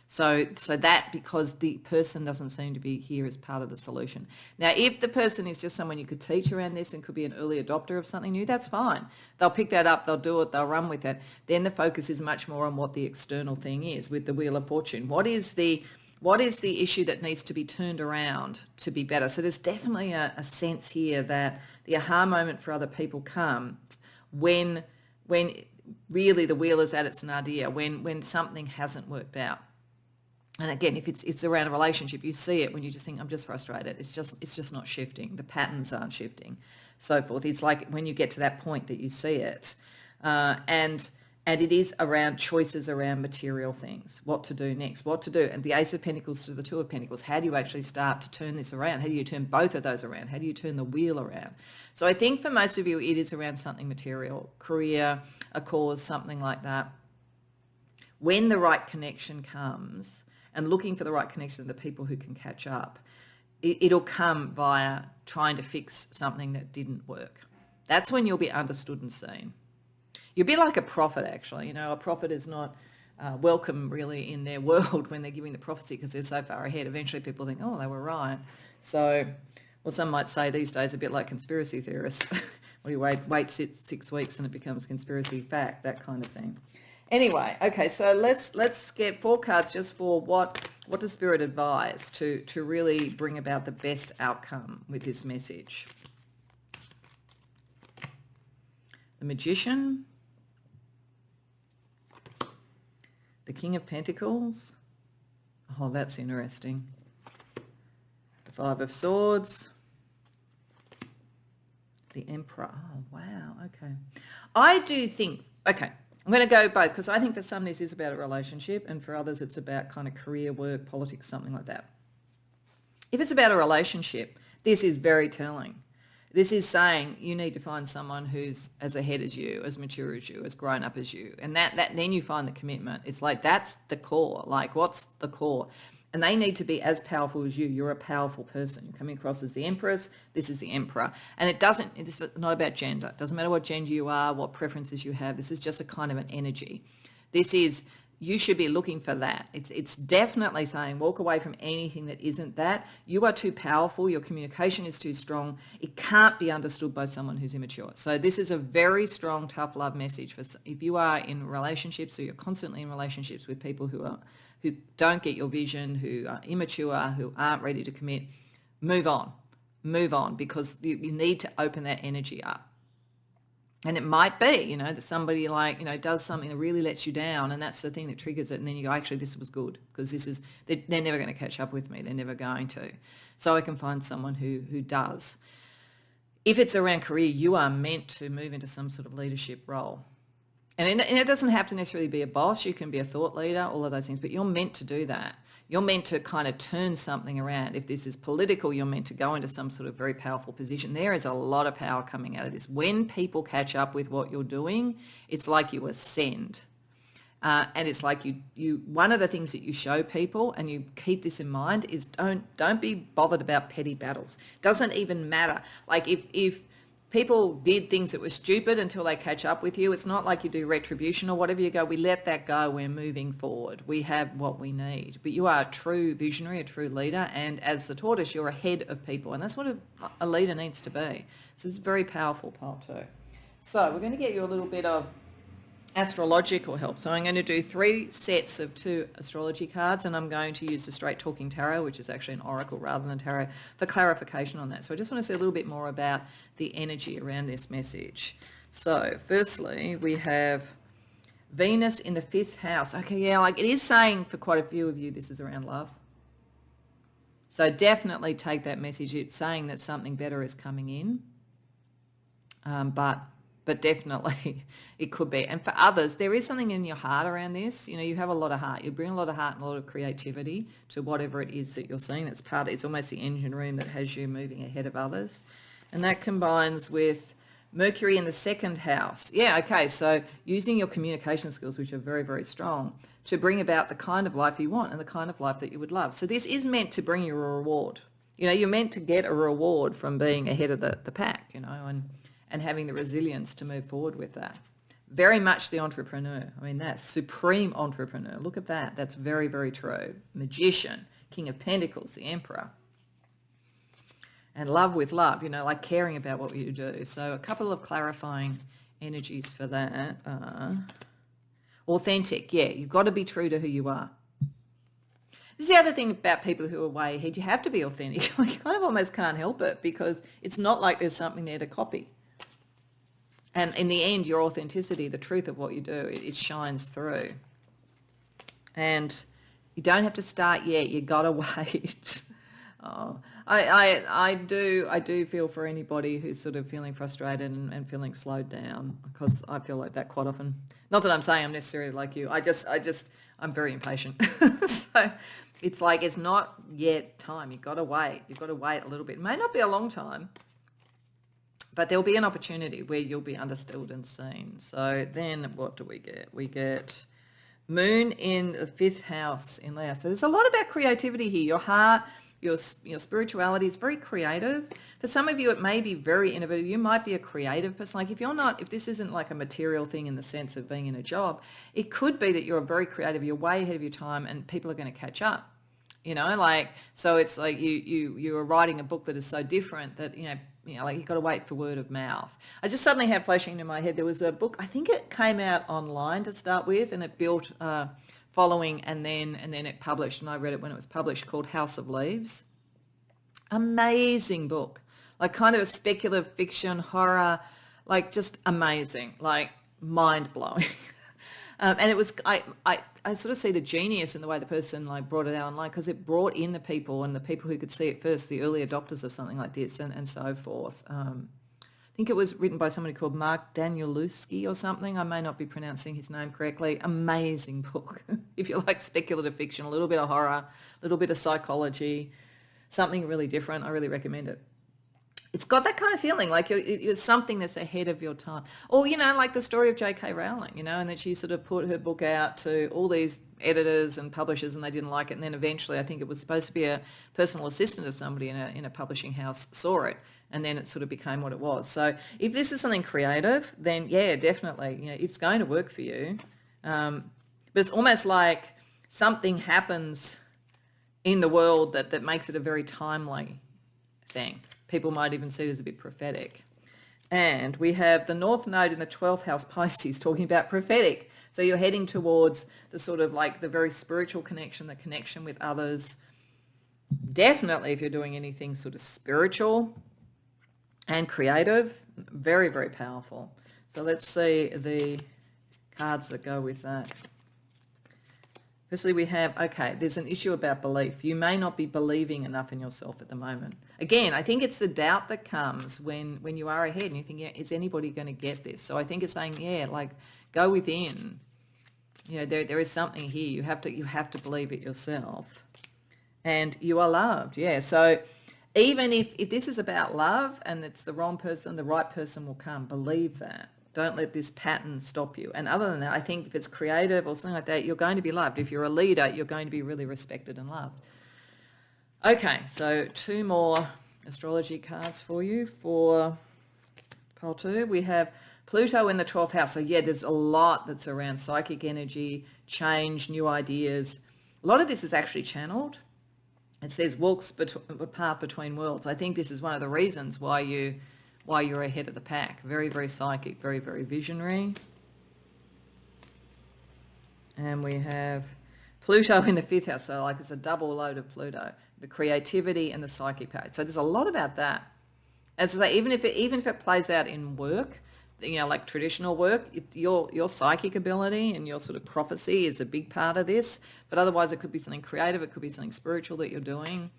So that, because the person doesn't seem to be here as part of the solution. Now, if the person is just someone you could teach around this and could be an early adopter of something new, that's fine. They'll pick that up, they'll do it, they'll run with it. Then the focus is much more on what the external thing is with the Wheel of Fortune. What is the issue that needs to be turned around to be better? So there's definitely a sense here that the aha moment for other people comes when really the wheel is at its nadir, when something hasn't worked out. And again, if it's around a relationship, you see it when you just think, I'm just frustrated. It's just not shifting. The patterns aren't shifting, so forth. It's like when you get to that point that you see it. And it is around choices around material things, what to do next, what to do. And the Ace of Pentacles to the Two of Pentacles, how do you actually start to turn this around? How do you turn both of those around? How do you turn the wheel around? So I think for most of you, it is around something material, career, a cause, something like that. When the right connection comes, and looking for the right connection of the people who can catch up, it'll come via trying to fix something that didn't work. That's when you'll be understood and seen. You'll be like a prophet, actually. You know, a prophet is not welcome really in their world when they're giving the prophecy because they're so far ahead. Eventually people think, oh, they were right. So, well, some might say these days a bit like conspiracy theorists. Well, you wait 6 weeks and it becomes conspiracy fact, that kind of thing. Anyway, okay, so let's get 4 cards just for what does Spirit advise to really bring about the best outcome with this message. The Magician, the King of Pentacles. Oh, that's interesting. The 5 of Swords, the Emperor. Oh, wow, okay. I do think, okay, I'm going to go both because I think for some this is about a relationship and for others it's about kind of career, work, politics, something like that. If it's about a relationship, this is very telling. This is saying you need to find someone who's as ahead as you, as mature as you, as grown up as you. And that then you find the commitment. It's like that's the core. Like what's the core? And they need to be as powerful as you. You're a powerful person. You're coming across as the Empress. This is the Emperor. And it's not about gender. It doesn't matter what gender you are, what preferences you have. This is just a kind of an energy. This is you should be looking for that. It's definitely saying walk away from anything that isn't that. You are too powerful. Your communication is too strong. It can't be understood by someone who's immature. So this is a very strong, tough love message for if you are in relationships or you're constantly in relationships with people who don't get your vision, who are immature, who aren't ready to commit. Move on, because you need to open that energy up. And it might be, that somebody does something that really lets you down, and that's the thing that triggers it. And then you go, actually, this was good, because they're never going to catch up with me. They're never going to. So I can find someone who does. If it's around career, you are meant to move into some sort of leadership role. And it doesn't have to necessarily be a boss. You can be a thought leader, all of those things, but you're meant to do that. You're meant to kind of turn something around. If this is political, you're meant to go into some sort of very powerful position. There is a lot of power coming out of this. When people catch up with what you're doing, it's like you ascend. And it's like you. One of the things that you show people, and you keep this in mind, is don't be bothered about petty battles. Doesn't even matter. Like if people did things that were stupid until they catch up with you, it's not like you do retribution or whatever. You go, we let that go, we're moving forward, we have what we need. But you are a true visionary, a true leader, and as the tortoise, you're ahead of people, and that's what a leader needs to be. So it's very powerful, pile 2. So we're going to get you a little bit of astrological help. So I'm going to do 3 sets of 2 astrology cards, and I'm going to use the Straight Talking Tarot, which is actually an oracle rather than tarot, for clarification on that. So I just want to say a little bit more about the energy around this message. So firstly, we have Venus in the 5th house. Okay, yeah, it is saying for quite a few of you this is around love. So definitely take that message. It's saying that something better is coming in, but definitely it could be. And for others, there is something in your heart around this. You have a lot of heart. You bring a lot of heart and a lot of creativity to whatever it is that you're seeing. It's almost the engine room that has you moving ahead of others. And that combines with Mercury in the 2nd house. Yeah, okay, so using your communication skills, which are very, very strong, to bring about the kind of life you want and the kind of life that you would love. So this is meant to bring you a reward. You're meant to get a reward from being ahead of the pack, and having the resilience to move forward with that. Very much the entrepreneur. That's supreme entrepreneur. Look at that. That's very, very true. Magician, King of Pentacles, the Emperor. And love with love, like caring about what you do. So a couple of clarifying energies for that. Authentic, yeah, you've got to be true to who you are. This is the other thing about people who are way ahead. You have to be authentic. You kind of almost can't help it, because it's not like there's something there to copy. And in the end, your authenticity, the truth of what you do, it shines through. And you don't have to start yet. You got to wait. I do feel for anybody who's sort of feeling frustrated and feeling slowed down, because I feel like that quite often. Not that I'm saying I'm necessarily like you. I'm very impatient. So it's like it's not yet time. You've got to wait. You've got to wait a little bit. It may not be a long time, but there'll be an opportunity where you'll be understood and seen. So then what do we get? We get Moon in the 5th house in Leo. So there's a lot about creativity here. Your heart, your spirituality is very creative. For some of you, it may be very innovative. You might be a creative person. If this isn't like a material thing in the sense of being in a job, it could be that you're very creative. You're way ahead of your time, and people are going to catch up. So it's like you are writing a book that is so different that, you've got to wait for word of mouth. I just suddenly had flashing into my head, there was a book, I think it came out online to start with, and it built following, and then it published, and I read it when it was published, called House of Leaves. Amazing book. Kind of a speculative fiction, horror, just amazing, mind-blowing. And it was, I sort of see the genius in the way the person brought it out online, because it brought in the people, and the people who could see it first, the early adopters of something like this, and so forth. I think it was written by somebody called Mark Danielewski or something. I may not be pronouncing his name correctly. Amazing book. If you like speculative fiction, a little bit of horror, a little bit of psychology, something really different, I really recommend it. It's got that kind of feeling, it's something that's ahead of your time. Or, like the story of J.K. Rowling, and that she sort of put her book out to all these editors and publishers, and they didn't like it. And then eventually, I think it was supposed to be a personal assistant of somebody in a publishing house saw it, and then it sort of became what it was. So if this is something creative, then yeah, definitely, it's going to work for you. But it's almost like something happens in the world that makes it a very timely thing. People might even see it as a bit prophetic. And we have the North Node in the 12th house Pisces talking about prophetic. So you're heading towards the sort of like the very spiritual connection, the connection with others. Definitely if you're doing anything sort of spiritual and creative, very, very powerful. So let's see the cards that go with that. Firstly, we have, okay, there's an issue about belief. You may not be believing enough in yourself at the moment. Again, I think it's the doubt that comes when you are ahead and you think, yeah, is anybody going to get this? So I think it's saying, yeah, like go within. You know, there is something here. You have to believe it yourself. And you are loved, yeah. So even if this is about love and it's the wrong person, the right person will come. Believe that. Don't let this pattern stop you. And other than that, I think if it's creative or something like that, you're going to be loved. If you're a leader, you're going to be really respected and loved. Okay, so 2 more astrology cards for you for pile 2. We have Pluto in the 12th house. So yeah, there's a lot that's around psychic energy, change, new ideas. A lot of this is actually channeled. It says walks a path between worlds. I think this is one of the reasons why you're ahead of the pack. Very, very psychic, very, very visionary. And we have Pluto in the 5th house. So like it's a double load of Pluto, the creativity and the psychic power. So there's a lot about that. As I say, even if it plays out in work, you know, like traditional work, your psychic ability and your sort of prophecy is a big part of this. But otherwise, it could be something creative. It could be something spiritual that you're doing.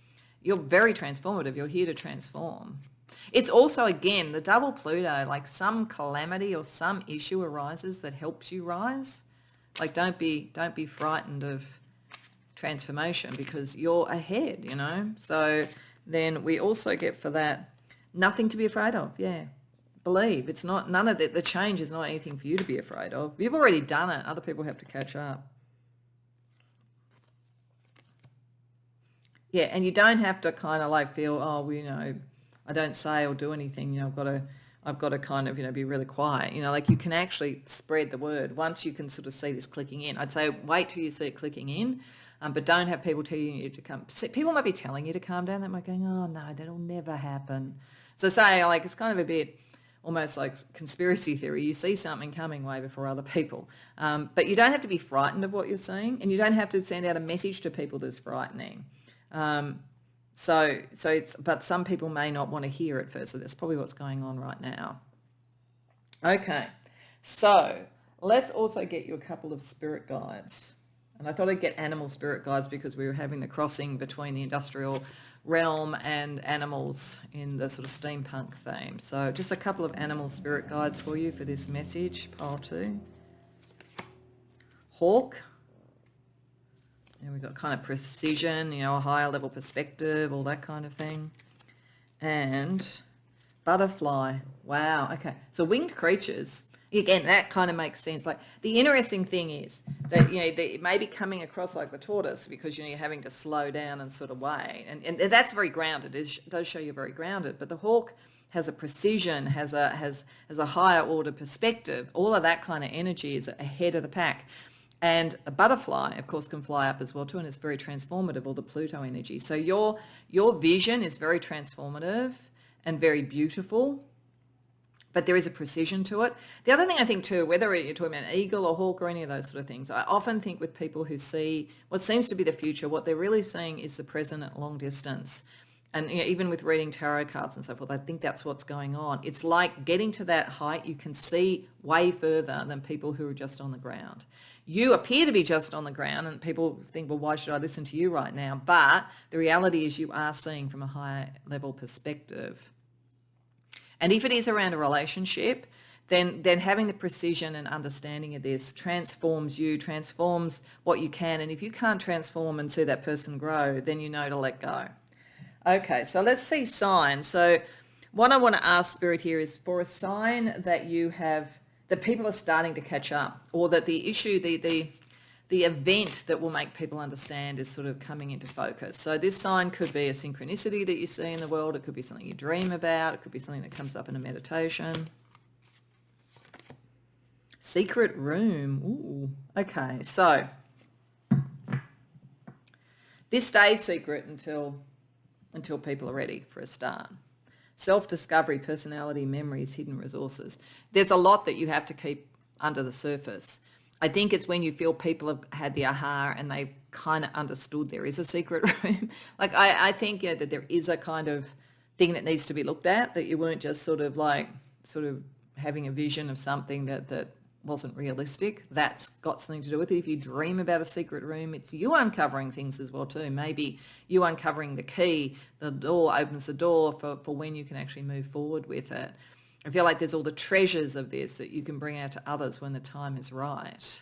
You're very transformative. You're here to transform. It's also, again, the double Pluto, like some calamity or some issue arises that helps you rise. Like don't be frightened of transformation because you're ahead, you know. So then we also get for that nothing to be afraid of. Yeah. Believe. It's not, none of the change is not anything for you to be afraid of. You've already done it. Other people have to catch up. Yeah, and you don't have to kind of like feel, oh, you know, I don't say or do anything, you know, I've got to kind of, you know, be really quiet. You know, like you can actually spread the word once you can sort of see this clicking in. I'd say wait till you see it clicking in, but don't have people telling you to come. People might be telling you to calm down. They might be going, oh, no, that'll never happen. So say, like, it's kind of a bit almost like conspiracy theory. You see something coming way before other people. But you don't have to be frightened of what you're seeing, and you don't have to send out a message to people that's frightening. So but some people may not want to hear it first. So that's probably what's going on right now. Okay, so let's also get you a couple of spirit guides. And I thought I'd get animal spirit guides because we were having the crossing between the industrial realm and animals in the sort of steampunk theme. So just a couple of animal spirit guides for you for this message, pile 2. Hawk. And we've got kind of precision, you know, a higher level perspective, all that kind of thing. And butterfly. Wow. Okay. So winged creatures. Again, that kind of makes sense. Like the interesting thing is that, you know, it may be coming across like the tortoise because, you know, you're having to slow down and sort of wait. And that's very grounded. It does show you're very grounded. But the hawk has a precision, has a higher order perspective. All of that kind of energy is ahead of the pack. And a butterfly, of course, can fly up as well too, and it's very transformative, all the Pluto energy. So your vision is very transformative and very beautiful, but there is a precision to it. The other thing I think too, whether you're talking about an eagle or hawk or any of those sort of things, I often think with people who see what seems to be the future, what they're really seeing is the present at long distance. And you know, even with reading tarot cards and so forth, I think that's what's going on. It's like getting to that height, you can see way further than people who are just on the ground. You appear to be just on the ground and people think, well, why should I listen to you right now? But the reality is you are seeing from a higher level perspective. And if it is around a relationship, then having the precision and understanding of this transforms you, transforms what you can. And if you can't transform and see that person grow, then you know to let go. Okay, so let's see signs. So what I want to ask Spirit here is for a sign that you have, that people are starting to catch up, or that the issue, the event that will make people understand is sort of coming into focus. So this sign could be a synchronicity that you see in the world. It could be something you dream about. It could be something that comes up in a meditation. secret room. Ooh. Okay, so this stays secret until people are ready for a start. Self-discovery, personality, memories, hidden resources. There's a lot that you have to keep under the surface. I think it's when you feel people have had the aha and they kind of understood there is a secret room. Like I think that there is a kind of thing that needs to be looked at, that you weren't just sort of having a vision of something that wasn't realistic. That's got something to do with it. If you dream about a secret room, it's you uncovering things as well too. Maybe you uncovering the key, the door opens the door for when you can actually move forward with it. I feel like there's all the treasures of this that you can bring out to others when the time is right.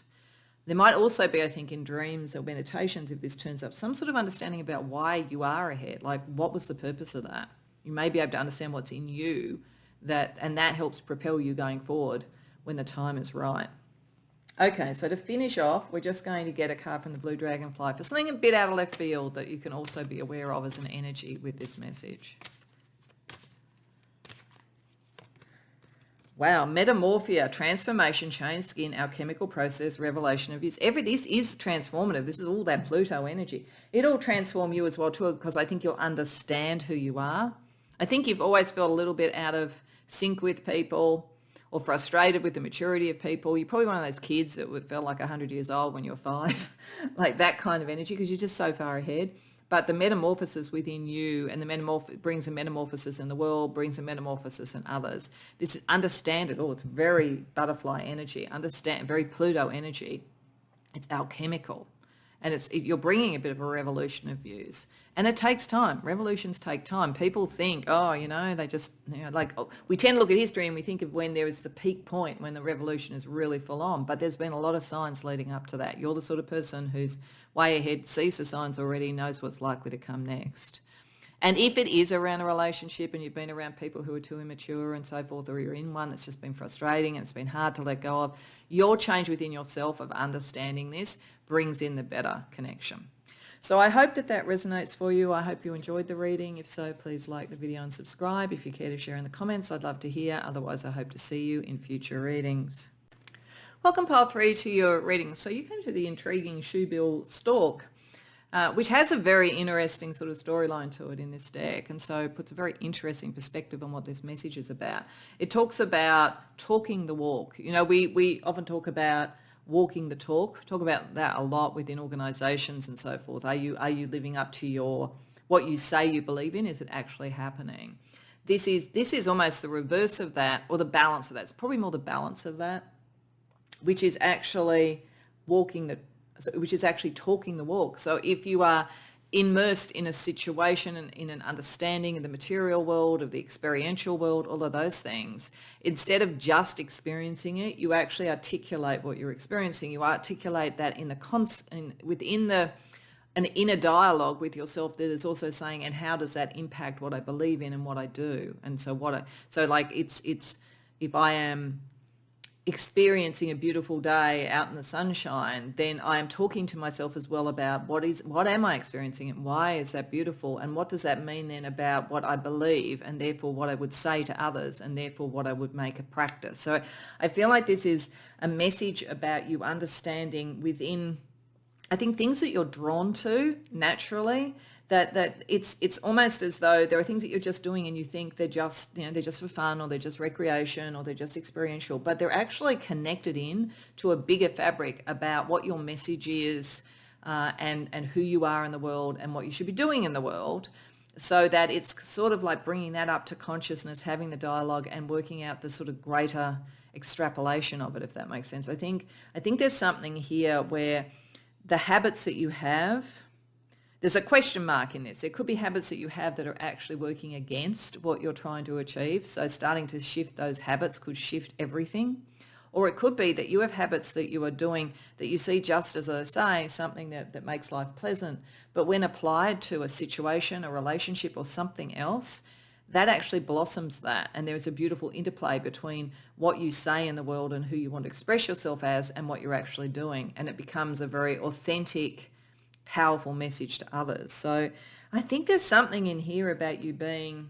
There might also be, I think, in dreams or meditations, if this turns up, some sort of understanding about why you are ahead. Like, what was the purpose of that? You may be able to understand what's in you, and that helps propel you going forward when the time is right. Okay, so to finish off, we're just going to get a card from the Blue Dragonfly for something a bit out of left field that you can also be aware of as an energy with this message. Wow, metamorphia, transformation, change skin, alchemical process, revelation of use. This is transformative. This is all that Pluto energy. It'll transform you as well too, because I think you'll understand who you are. I think you've always felt a little bit out of sync with people or frustrated with the maturity of people. You're probably one of those kids that would feel like 100 years old when you're 5, like that kind of energy, because you're just so far ahead. But the metamorphosis within you and brings a metamorphosis in the world, brings a metamorphosis in others. This is understand it all. It's very butterfly energy, very Pluto energy. It's alchemical. And you're bringing a bit of a revolution of views. And it takes time. Revolutions take time. People think, they just, we tend to look at history and we think of when there is the peak point, when the revolution is really full on. But there's been a lot of signs leading up to that. You're the sort of person who's way ahead, sees the signs already, knows what's likely to come next. And if it is around a relationship and you've been around people who are too immature and so forth, or you're in one that's just been frustrating and it's been hard to let go of, your change within yourself of understanding this brings in the better connection. So I hope that resonates for you. I hope you enjoyed the reading. If so, please like the video and subscribe. If you care to share in the comments, I'd love to hear. Otherwise, I hope to see you in future readings. Welcome, Pile 3, to your readings. So you came to the intriguing Shoebill Stalk, which has a very interesting sort of storyline to it in this deck, and so puts a very interesting perspective on what this message is about. It talks about talking the walk. We often talk about walking the talk about that a lot within organizations and so forth. Are you living up to what you say you believe in? Is it actually happening? This is almost the reverse of that, or the balance of that. It's probably more the balance of that, which is actually talking the walk. So if you are immersed in a situation and in an understanding of the material world, of the experiential world, all of those things, instead of just experiencing it, you actually articulate what you're experiencing. You articulate that within an inner dialogue with yourself that is also saying, and how does that impact what I believe in and what I do? And so it's if I am experiencing a beautiful day out in the sunshine, then I am talking to myself as well about what am I experiencing and why is that beautiful, and what does that mean then about what I believe, and therefore what I would say to others, and therefore what I would make a practice. So I feel like this is a message about you understanding within, I think, things that you're drawn to naturally, that it's almost as though there are things that you're just doing and you think they're just for fun, or they're just recreation, or they're just experiential, but they're actually connected in to a bigger fabric about what your message is, and who you are in the world and what you should be doing in the world, so that it's sort of like bringing that up to consciousness, having the dialogue and working out the sort of greater extrapolation of it, if that makes sense. I think there's something here where the habits that you have, there's a question mark in this. There could be habits that you have that are actually working against what you're trying to achieve. So starting to shift those habits could shift everything. Or it could be that you have habits that you are doing that you see just, as I say, something that makes life pleasant. But when applied to a situation, a relationship, or something else, that actually blossoms that. And there's a beautiful interplay between what you say in the world and who you want to express yourself as and what you're actually doing. And it becomes a very authentic, powerful message to others. So I think there's something in here about you being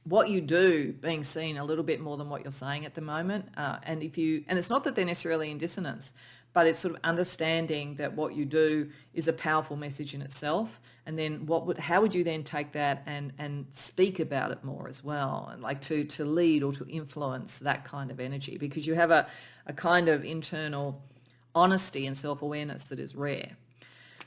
what you do being seen a little bit more than what you're saying at the moment. And it's not that they're necessarily in dissonance, but it's sort of understanding that what you do is a powerful message in itself. And then how would you then take that and speak about it more as well, and like to lead or to influence that kind of energy, because you have a kind of internal honesty and self-awareness that is rare.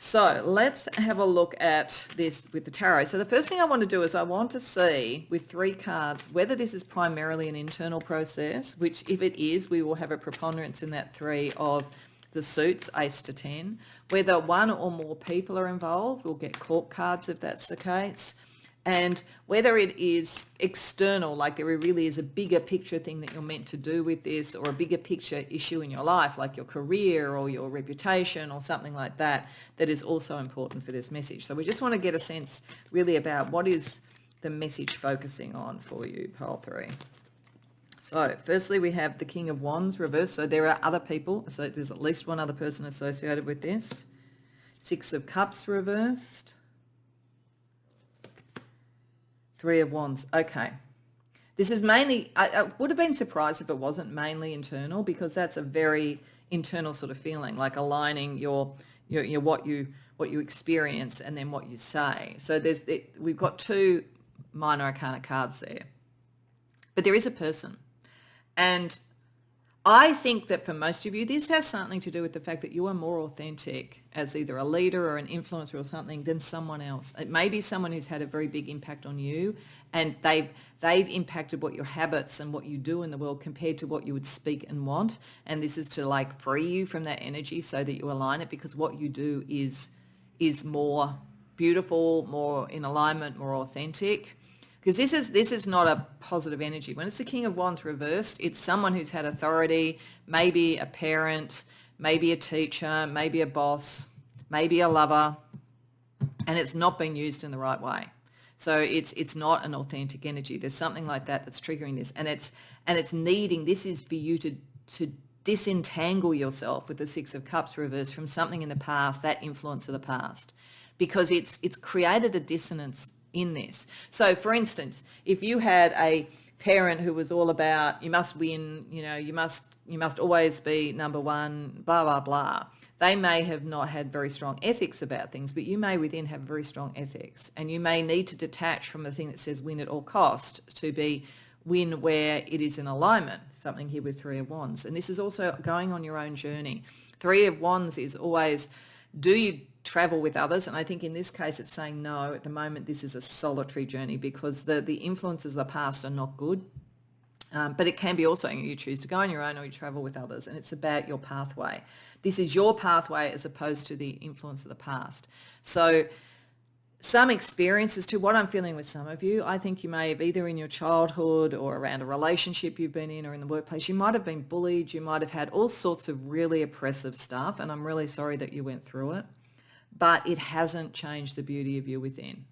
So let's have a look at this with the tarot. So the first thing I want to do is I want to see with 3 cards whether this is primarily an internal process, which if it is, we will have a preponderance in that 3 of the suits, ace to 10. Whether one or more people are involved, we'll get court cards if that's the case. And whether it is external, like there really is a bigger picture thing that you're meant to do with this, or a bigger picture issue in your life, like your career or your reputation or something like that, that is also important for this message. So we just want to get a sense really about what is the message focusing on for you, pile 3. So firstly, we have the King of Wands reversed. So there are other people. So there's at least one other person associated with this. 6 of Cups reversed. 3 of Wands. Okay. This is mainly, I would have been surprised if it wasn't mainly internal, because that's a very internal sort of feeling, like aligning your what you experience and then what you say. So we've got 2 minor arcana cards there. But there is a person. And I think that for most of you, this has something to do with the fact that you are more authentic as either a leader or an influencer or something than someone else. It may be someone who's had a very big impact on you, and they've impacted what your habits and what you do in the world compared to what you would speak and want. And this is to like free you from that energy so that you align it, because what you do is more beautiful, more in alignment, more authentic. Because this is not a positive energy. When it's the King of Wands reversed, it's someone who's had authority, maybe a parent, maybe a teacher, maybe a boss, maybe a lover, and it's not being used in the right way. So it's not an authentic energy. There's something like that that's triggering this, and it's needing. This is for you to disentangle yourself with the 6 of Cups reversed from something in the past, that influence of the past, because it's created a dissonance in this. So for instance, if you had a parent who was all about you must win, you must always be number one, blah blah blah, they may have not had very strong ethics about things, but you may within have very strong ethics, and you may need to detach from the thing that says win at all cost to be win where it is in alignment. Something here with 3 of Wands, and this is also going on your own journey. 3 of Wands is always, do you travel with others? And I think in this case it's saying no. At the moment this is a solitary journey, because the influences of the past are not good, but it can be also you choose to go on your own or you travel with others, and it's about your pathway. This is your pathway as opposed to the influence of the past. So some experiences to what I'm feeling with some of you, I think you may have either in your childhood or around a relationship you've been in or in the workplace, you might have been bullied, you might have had all sorts of really oppressive stuff, and I'm really sorry that you went through it. But it hasn't changed the beauty of you within.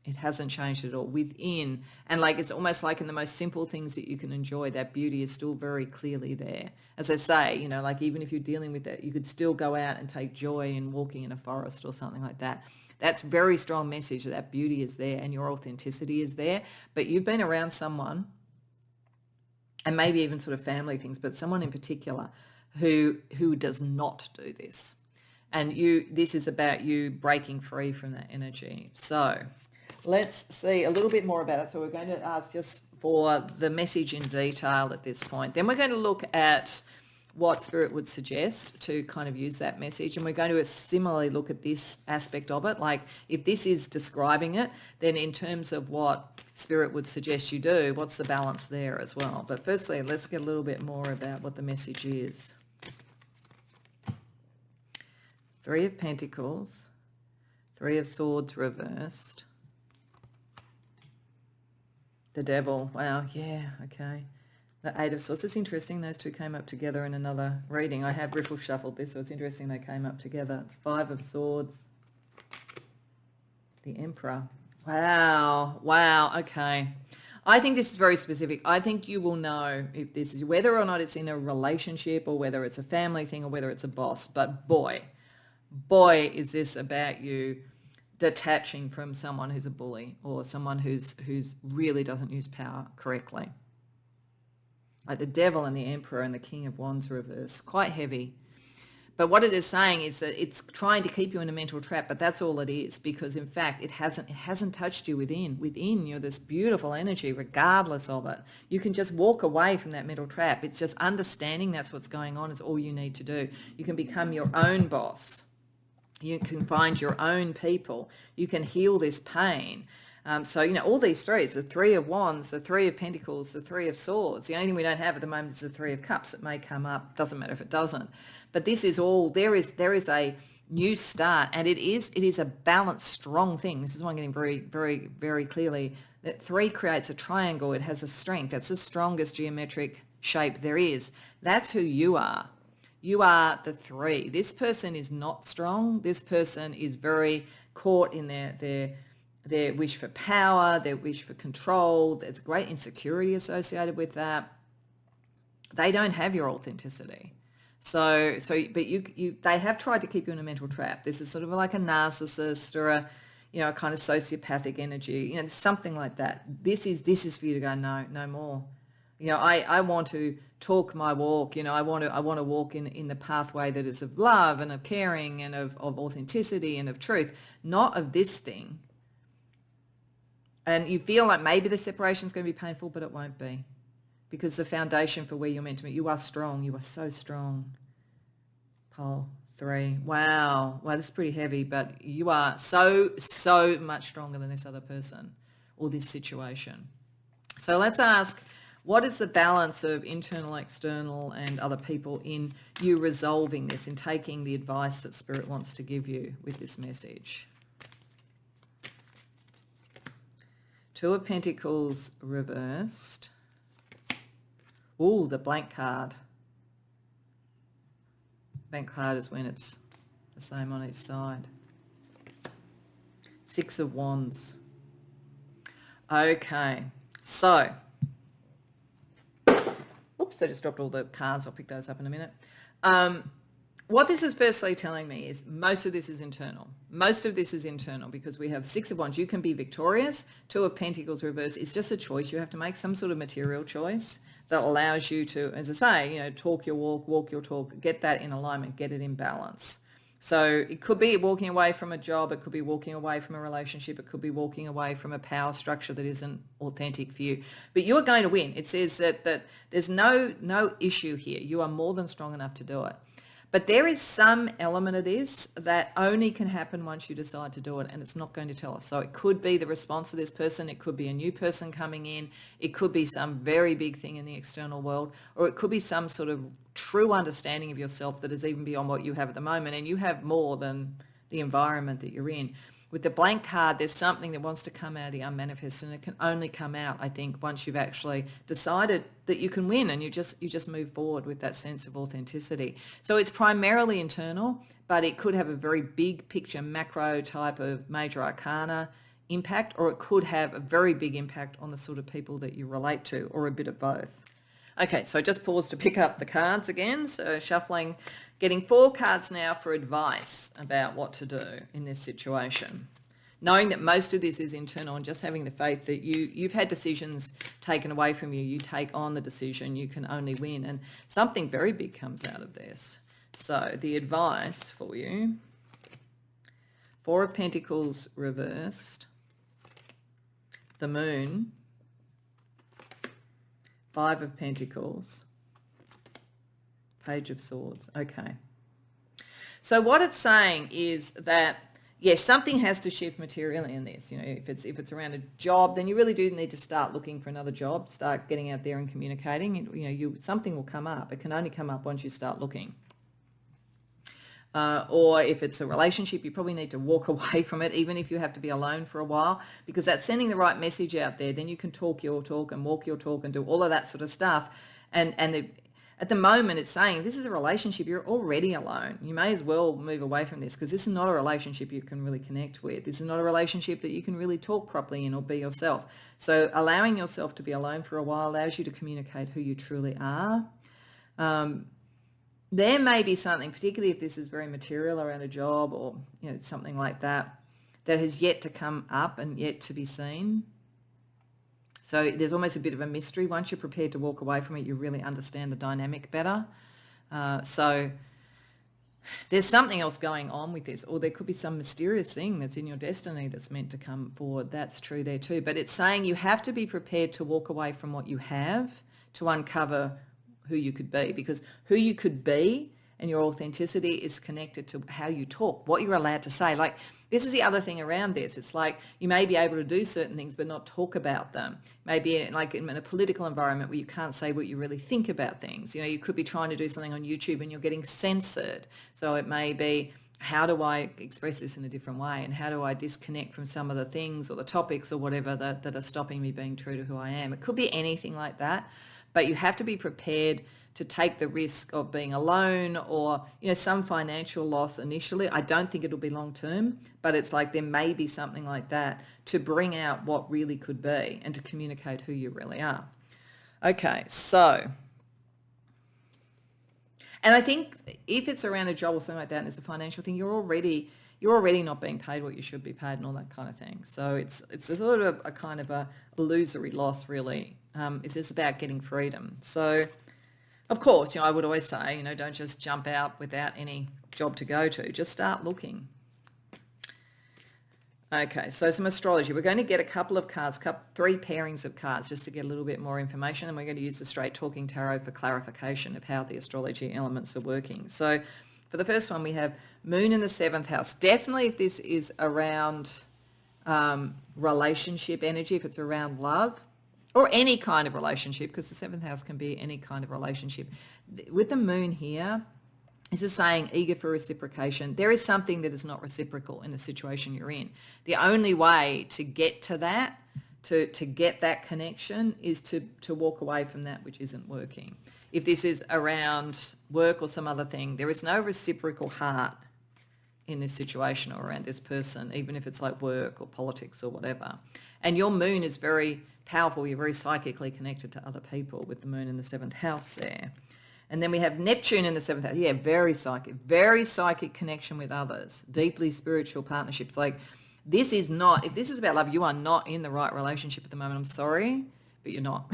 It hasn't changed at all within. And like, it's almost like in the most simple things that you can enjoy, that beauty is still very clearly there. As I say, like even if you're dealing with that, you could still go out and take joy in walking in a forest or something like that. That's very strong message that beauty is there and your authenticity is there. But you've been around someone, and maybe even sort of family things, but someone in particular who does not do this. And this is about you breaking free from that energy. So let's see a little bit more about it. So we're going to ask just for the message in detail at this point. Then we're going to look at what Spirit would suggest to kind of use that message. And we're going to similarly look at this aspect of it. Like if this is describing it, then in terms of what Spirit would suggest you do, what's the balance there as well? But firstly, let's get a little bit more about what the message is. 3 of Pentacles, 3 of Swords reversed, the Devil. Wow, yeah, okay. The 8 of Swords. It's interesting those two came up together in another reading. I have riffle shuffled this, so it's interesting they came up together. 5 of Swords, the Emperor. Wow, okay. I think this is very specific. I think you will know if this is, whether or not it's in a relationship or whether it's a family thing or whether it's a boss, but boy, is this about you detaching from someone who's a bully or someone who's really doesn't use power correctly. Like the devil and the emperor and the king of wands reverse, quite heavy. But what it is saying is that it's trying to keep you in a mental trap, but that's all it is, because in fact it hasn't touched you within. Within you're this beautiful energy regardless of it. You can just walk away from that mental trap. It's just understanding that's what's going on is all you need to do. You can become your own boss. You can find your own people. You can heal this pain. So, all these threes, the Three of Wands, the Three of Pentacles, the Three of Swords. The only thing we don't have at the moment is the Three of Cups. It may come up. Doesn't matter if it doesn't. But this is all, there is a new start, and it is a balanced, strong thing. This is why I'm getting very, very, very clearly that 3 creates a triangle. It has a strength. That's the strongest geometric shape there is. That's who you are. You are the 3. This person is not strong. This person is very caught in their wish for power, their wish for control. There's great insecurity associated with that. They don't have your authenticity. But they have tried to keep you in a mental trap. This is sort of like a narcissist or a kind of sociopathic energy, something like that. This is for you to go, no more. I want to talk my walk. I want to walk in the pathway that is of love and of caring and of authenticity and of truth, not of this thing. And you feel like maybe the separation is going to be painful, but it won't be, because the foundation for where you're meant to be, you are strong. You are so strong. Pole 3. Wow, that's pretty heavy, but you are so much stronger than this other person or this situation. So let's ask, what is the balance of internal, external, and other people in you resolving this, in taking the advice that Spirit wants to give you with this message? 2 of Pentacles reversed. Ooh, the blank card. Blank card is when it's the same on each side. 6 of Wands. Okay, so, oops, I just dropped all the cards. I'll pick those up in a minute. What this is firstly telling me is most of this is internal. Most of this is internal because we have 6 of Wands. You can be victorious. 2 of Pentacles reverse. It's just a choice. You have to make some sort of material choice that allows you to, as I say, talk your walk, walk your talk, get that in alignment, get it in balance. So it could be walking away from a job. It could be walking away from a relationship. It could be walking away from a power structure that isn't authentic for you. But you're going to win. It says that there's no issue here. You are more than strong enough to do it. But there is some element of this that only can happen once you decide to do it, and it's not going to tell us. So it could be the response of this person. It could be a new person coming in. It could be some very big thing in the external world, or it could be some sort of true understanding of yourself that is even beyond what you have at the moment, and you have more than the environment that you're in. With the blank card, there's something that wants to come out of the unmanifest, and it can only come out, I think, once you've actually decided that you can win, and you just move forward with that sense of authenticity. So it's primarily internal, but it could have a very big picture, macro type of major arcana impact, or it could have a very big impact on the sort of people that you relate to, or a bit of both. Okay, so I just paused to pick up the cards again. So shuffling, getting 4 cards now for advice about what to do in this situation. Knowing that most of this is internal and just having the faith that you've had decisions taken away from you. You take on the decision, you can only win. And something very big comes out of this. So the advice for you, 4 of Pentacles reversed, the Moon, 5 of Pentacles, Page of Swords. Okay. So what it's saying is that, yes, something has to shift materially in this. If it's around a job, then you really do need to start looking for another job, start getting out there and communicating. Something will come up. It can only come up once you start looking. Or if it's a relationship, you probably need to walk away from it, even if you have to be alone for a while, because that's sending the right message out there. Then you can talk your talk and walk your talk and do all of that sort of stuff. At the moment, it's saying this is a relationship. You're already alone. You may as well move away from this, because this is not a relationship you can really connect with. This is not a relationship that you can really talk properly in or be yourself. So allowing yourself to be alone for a while allows you to communicate who you truly are. There may be something, particularly if this is very material around a job or something like that, that has yet to come up and yet to be seen. So there's almost a bit of a mystery. Once you're prepared to walk away from it, you really understand the dynamic better. So there's something else going on with this, or there could be some mysterious thing that's in your destiny that's meant to come forward. That's true there too. But it's saying you have to be prepared to walk away from what you have to uncover who you could be, because who you could be and your authenticity is connected to how you talk, what you're allowed to say. Like, this is the other thing around this. It's like you may be able to do certain things but not talk about them. Maybe like in a political environment where you can't say what you really think about things. You know, you could be trying to do something on YouTube and you're getting censored. So it may be, how do I express this in a different way, and how do I disconnect from some of the things or the topics or whatever that are stopping me being true to who I am. It could be anything like that, but you have to be prepared to take the risk of being alone or, you know, some financial loss initially. I don't think it'll be long term, but it's like there may be something like that to bring out what really could be and to communicate who you really are. Okay, so, and I think if it's around a job or something like that and it's a financial thing, you're already not being paid what you should be paid and all that kind of thing. So it's a sort of a kind of a illusory loss, really. It's just about getting freedom. So, of course, you know, I would always say, you know, don't just jump out without any job to go to. Just start looking. Okay, so some astrology. We're going to get a couple of cards, 3 pairings of cards, just to get a little bit more information, and we're going to use the Straight Talking Tarot for clarification of how the astrology elements are working. So for the first one, we have Moon in the 7th house. Definitely if this is around relationship energy, if it's around love, or any kind of relationship, because the 7th house can be any kind of relationship. With the moon here, this is saying eager for reciprocation. There is something that is not reciprocal in the situation you're in. The only way to get to that, to get that connection, is to walk away from that which isn't working. If this is around work or some other thing, there is no reciprocal heart in this situation or around this person, even if it's like work or politics or whatever. And your moon is very powerful. You're very psychically connected to other people with the moon in the 7th house there. And then we have Neptune in the 7th house. Yeah, very psychic connection with others, deeply spiritual partnerships. Like, this is not, if this is about love, you are not in the right relationship at the moment. I'm sorry, but you're not.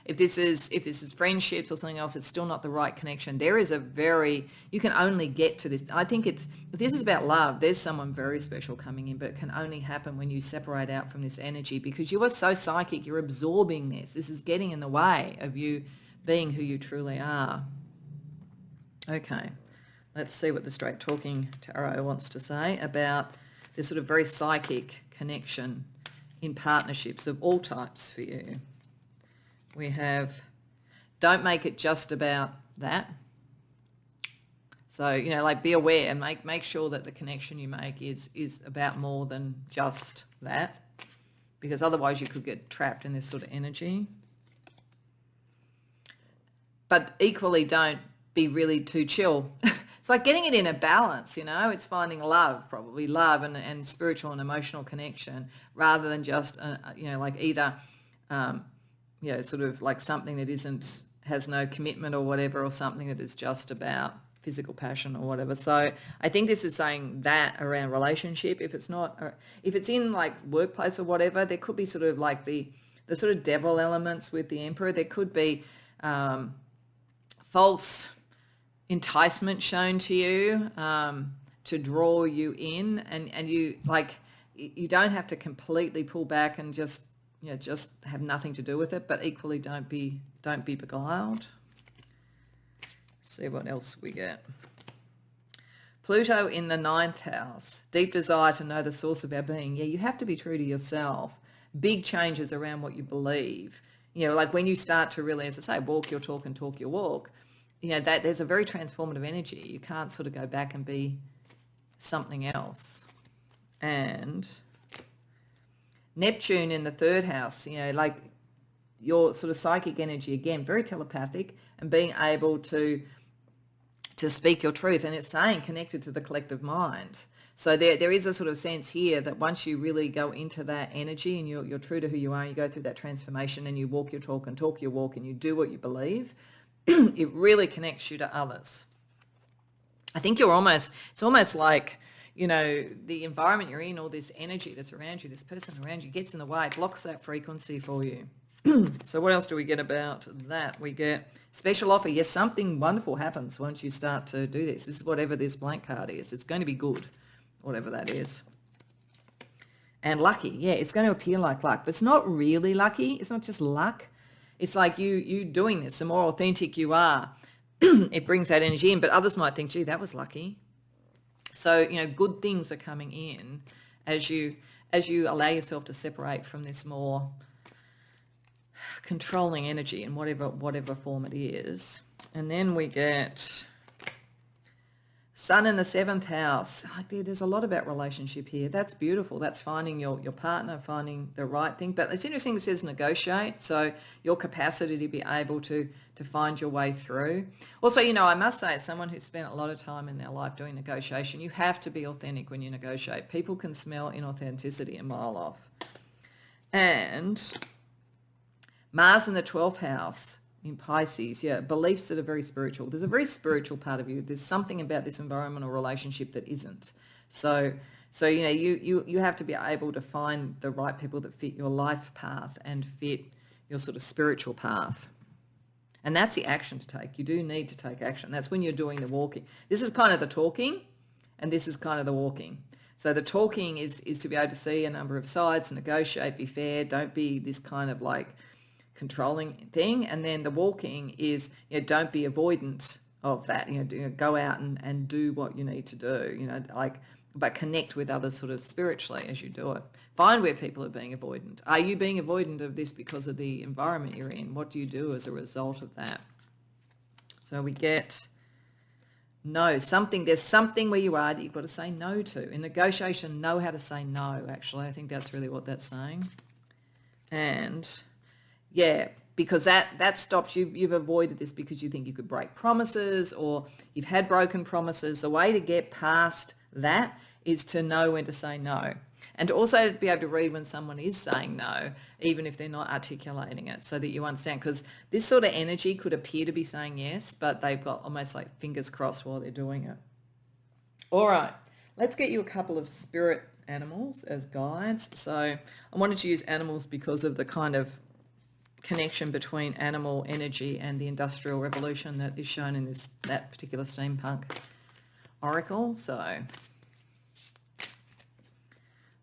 If this is friendships or something else, it's still not the right connection. There is you can only get to this. I think if this is about love, there's someone very special coming in, but it can only happen when you separate out from this energy, because you are so psychic, you're absorbing this. This is getting in the way of you being who you truly are. Okay, let's see what the Straight Talking Tarot wants to say about this sort of very psychic connection in partnerships of all types for you. We have, don't make it just about that. So, you know, like, be aware and make sure that the connection you make is about more than just that, because otherwise you could get trapped in this sort of energy. But equally, don't be really too chill. It's like getting it in a balance, you know. It's finding love, probably love and spiritual and emotional connection, rather than just, you know, like either, you know, sort of like something that has no commitment or whatever, or something that is just about physical passion or whatever. So I think this is saying that around relationship. If it's not, if it's in like workplace or whatever, there could be sort of like the sort of devil elements with the Emperor. There could be false enticement shown to you to draw you in, and you like, you don't have to completely pull back and just, you know, just have nothing to do with it, but equally don't be beguiled. See what else we get. Pluto in the 9th house. Deep desire to know the source of our being. Yeah, you have to be true to yourself. Big changes around what you believe. You know, like when you start to really, as I say, walk your talk and talk your walk, you know, that there's a very transformative energy. You can't sort of go back and be something else. And Neptune in the 3rd house, you know, like your sort of psychic energy, again, very telepathic, and being able to speak your truth. And it's saying connected to the collective mind. So there is a sort of sense here that once you really go into that energy and you're true to who you are, you go through that transformation and you walk your talk and talk your walk and you do what you believe, it really connects you to others. I think it's almost like the environment you're in, all this energy that's around you, this person around you gets in the way, blocks that frequency for you. So what else do we get about that? We get special offer. Yes, something wonderful happens once you start to do this. This is whatever this blank card is. It's going to be good, whatever that is. And lucky. Yeah, it's going to appear like luck, but it's not really lucky. It's not just luck. It's like you doing this. The more authentic you are, it brings that energy in, but others might think, gee, that was lucky. So, good things are coming in as you allow yourself to separate from this more controlling energy in whatever form it is. And then we get Sun in the 7th house. There's a lot about relationship here. That's beautiful. That's finding your partner, finding the right thing. But it's interesting it says negotiate. So your capacity to be able to find your way through. Also, I must say, as someone who's spent a lot of time in their life doing negotiation, you have to be authentic when you negotiate. People can smell inauthenticity a mile off. And Mars in the 12th house in Pisces, beliefs that are very spiritual. There's a very spiritual part of you. There's something about this environmental relationship that isn't. So you have to be able to find the right people that fit your life path and fit your sort of spiritual path. And that's the action to take. You do need to take action. That's when you're doing the walking. This is kind of the talking, and this is kind of the walking. So the talking is to be able to see a number of sides, negotiate, be fair, don't be this kind of like controlling thing. And then the walking is, don't be avoidant of that. Go out and do what you need to do, but connect with others sort of spiritually as you do it. Find where people are being avoidant. Are you being avoidant of this because of the environment you're in? What do you do as a result of that? So we get no, there's something where you are that you've got to say no to. In negotiation, know how to say no, actually. I think that's really what that's saying. And because that stops you. You've avoided this because you think you could break promises or you've had broken promises. The way to get past that is to know when to say no. And also to be able to read when someone is saying no, even if they're not articulating it, so that you understand. Because this sort of energy could appear to be saying yes, but they've got almost like fingers crossed while they're doing it. All right, let's get you a couple of spirit animals as guides. So I wanted to use animals because of the kind of connection between animal energy and the Industrial Revolution that is shown in that particular steampunk oracle. So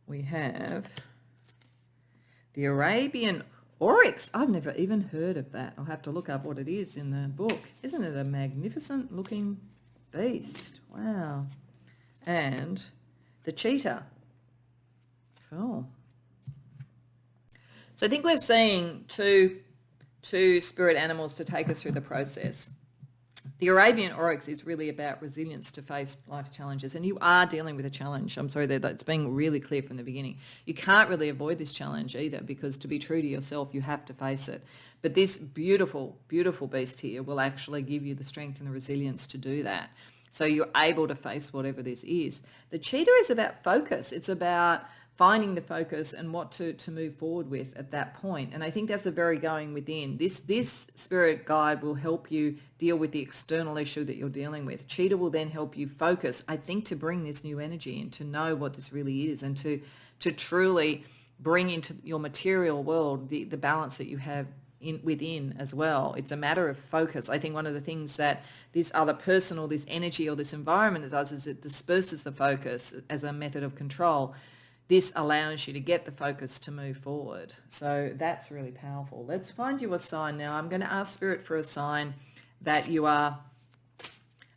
we have the Arabian oryx. I've never even heard of that. I'll have to look up what it is in the book. Isn't it a magnificent looking beast? Wow. And the cheetah. Cool. So I think we're seeing two spirit animals to take us through the process. The Arabian oryx is really about resilience to face life's challenges, and you are dealing with a challenge. I'm sorry that it's being really clear from the beginning. You can't really avoid this challenge either, because to be true to yourself, you have to face it. But this beautiful, beautiful beast here will actually give you the strength and the resilience to do that. So you're able to face whatever this is. The cheetah is about focus. It's about finding the focus and what to move forward with at that point. And I think that's a very going within. This spirit guide will help you deal with the external issue that you're dealing with. Cheetah will then help you focus, I think, to bring this new energy in, to know what this really is, and to truly bring into your material world the balance that you have within as well. It's a matter of focus. I think one of the things that this other person or this energy or this environment does is it disperses the focus as a method of control. This allows you to get the focus to move forward. So that's really powerful. Let's find you a sign now. I'm going to ask Spirit for a sign that you are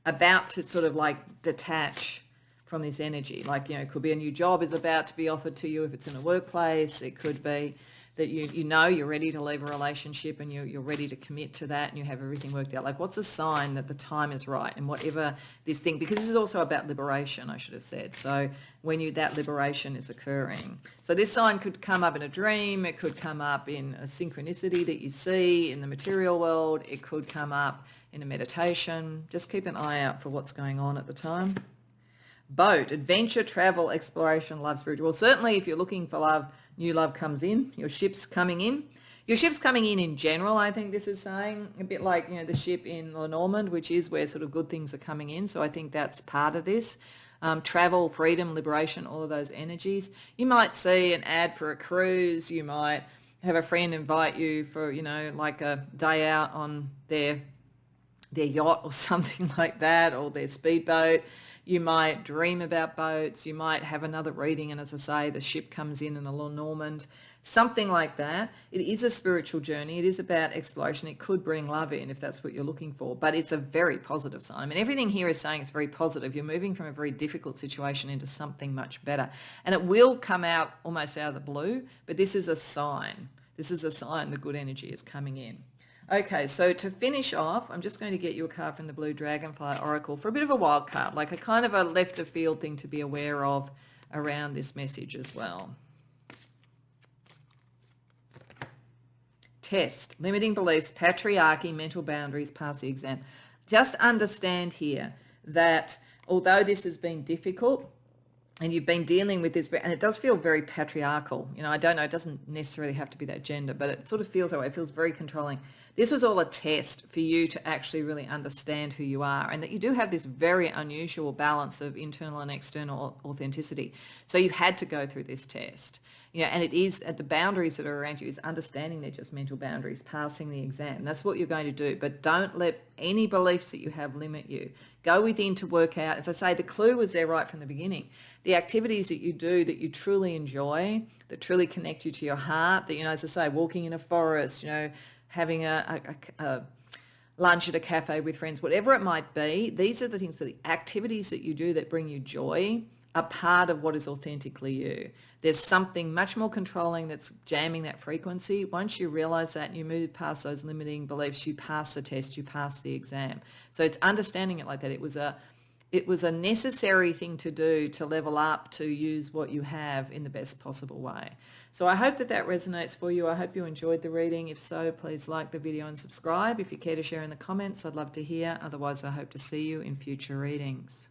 about to sort of like detach from this energy. Like, it could be a new job is about to be offered to you if it's in a workplace. It could be that you're ready to leave a relationship and you're ready to commit to that and you have everything worked out. Like, what's a sign that the time is right and whatever this thing, because this is also about liberation, I should have said. So when that liberation is occurring. So this sign could come up in a dream. It could come up in a synchronicity that you see in the material world. It could come up in a meditation. Just keep an eye out for what's going on at the time. Boat, adventure, travel, exploration, love, spiritual. Well, certainly if you're looking for love, new love comes in. Your ship's coming in. Your ship's coming in general, I think this is saying. A bit like, the ship in Lenormand, which is where sort of good things are coming in. So I think that's part of this. travel, freedom, liberation, all of those energies. You might see an ad for a cruise. You might have a friend invite you for, like a day out on their yacht or something like that, or their speedboat. You might dream about boats. You might have another reading, and as I say, the ship comes in the Law Normand, something like that. It is a spiritual journey. It is about exploration. It could bring love in if that's what you're looking for, but it's a very positive sign. I mean, everything here is saying it's very positive. You're moving from a very difficult situation into something much better, and it will come out almost out of the blue, but this is a sign. This is a sign the good energy is coming in. Okay, so to finish off, I'm just going to get you a card from the Blue Dragonfly Oracle for a bit of a wild card, like a kind of a left of field thing to be aware of around this message as well. Test, limiting beliefs, patriarchy, mental boundaries, pass the exam. Just understand here that although this has been difficult, and you've been dealing with this, and it does feel very patriarchal. I don't know, it doesn't necessarily have to be that gender, but it sort of feels that way. It feels very controlling. This was all a test for you to actually really understand who you are, and that you do have this very unusual balance of internal and external authenticity. So you had to go through this test. And it is at the boundaries that are around you is understanding they're just mental boundaries, passing the exam. That's what you're going to do. But don't let any beliefs that you have limit you. Go within to work out. As I say, the clue was there right from the beginning. The activities that you do that you truly enjoy, that truly connect you to your heart, that, as I say, walking in a forest, having a lunch at a cafe with friends, whatever it might be, these are the things, that the activities that you do that bring you joy are part of what is authentically you. There's something much more controlling that's jamming that frequency. Once you realize that and you move past those limiting beliefs, you pass the test, you pass the exam. So it's understanding it like that. It was a necessary thing to do to level up, to use what you have in the best possible way. So I hope that resonates for you. I hope you enjoyed the reading. If so, please like the video and subscribe. If you care to share in the comments, I'd love to hear. Otherwise, I hope to see you in future readings.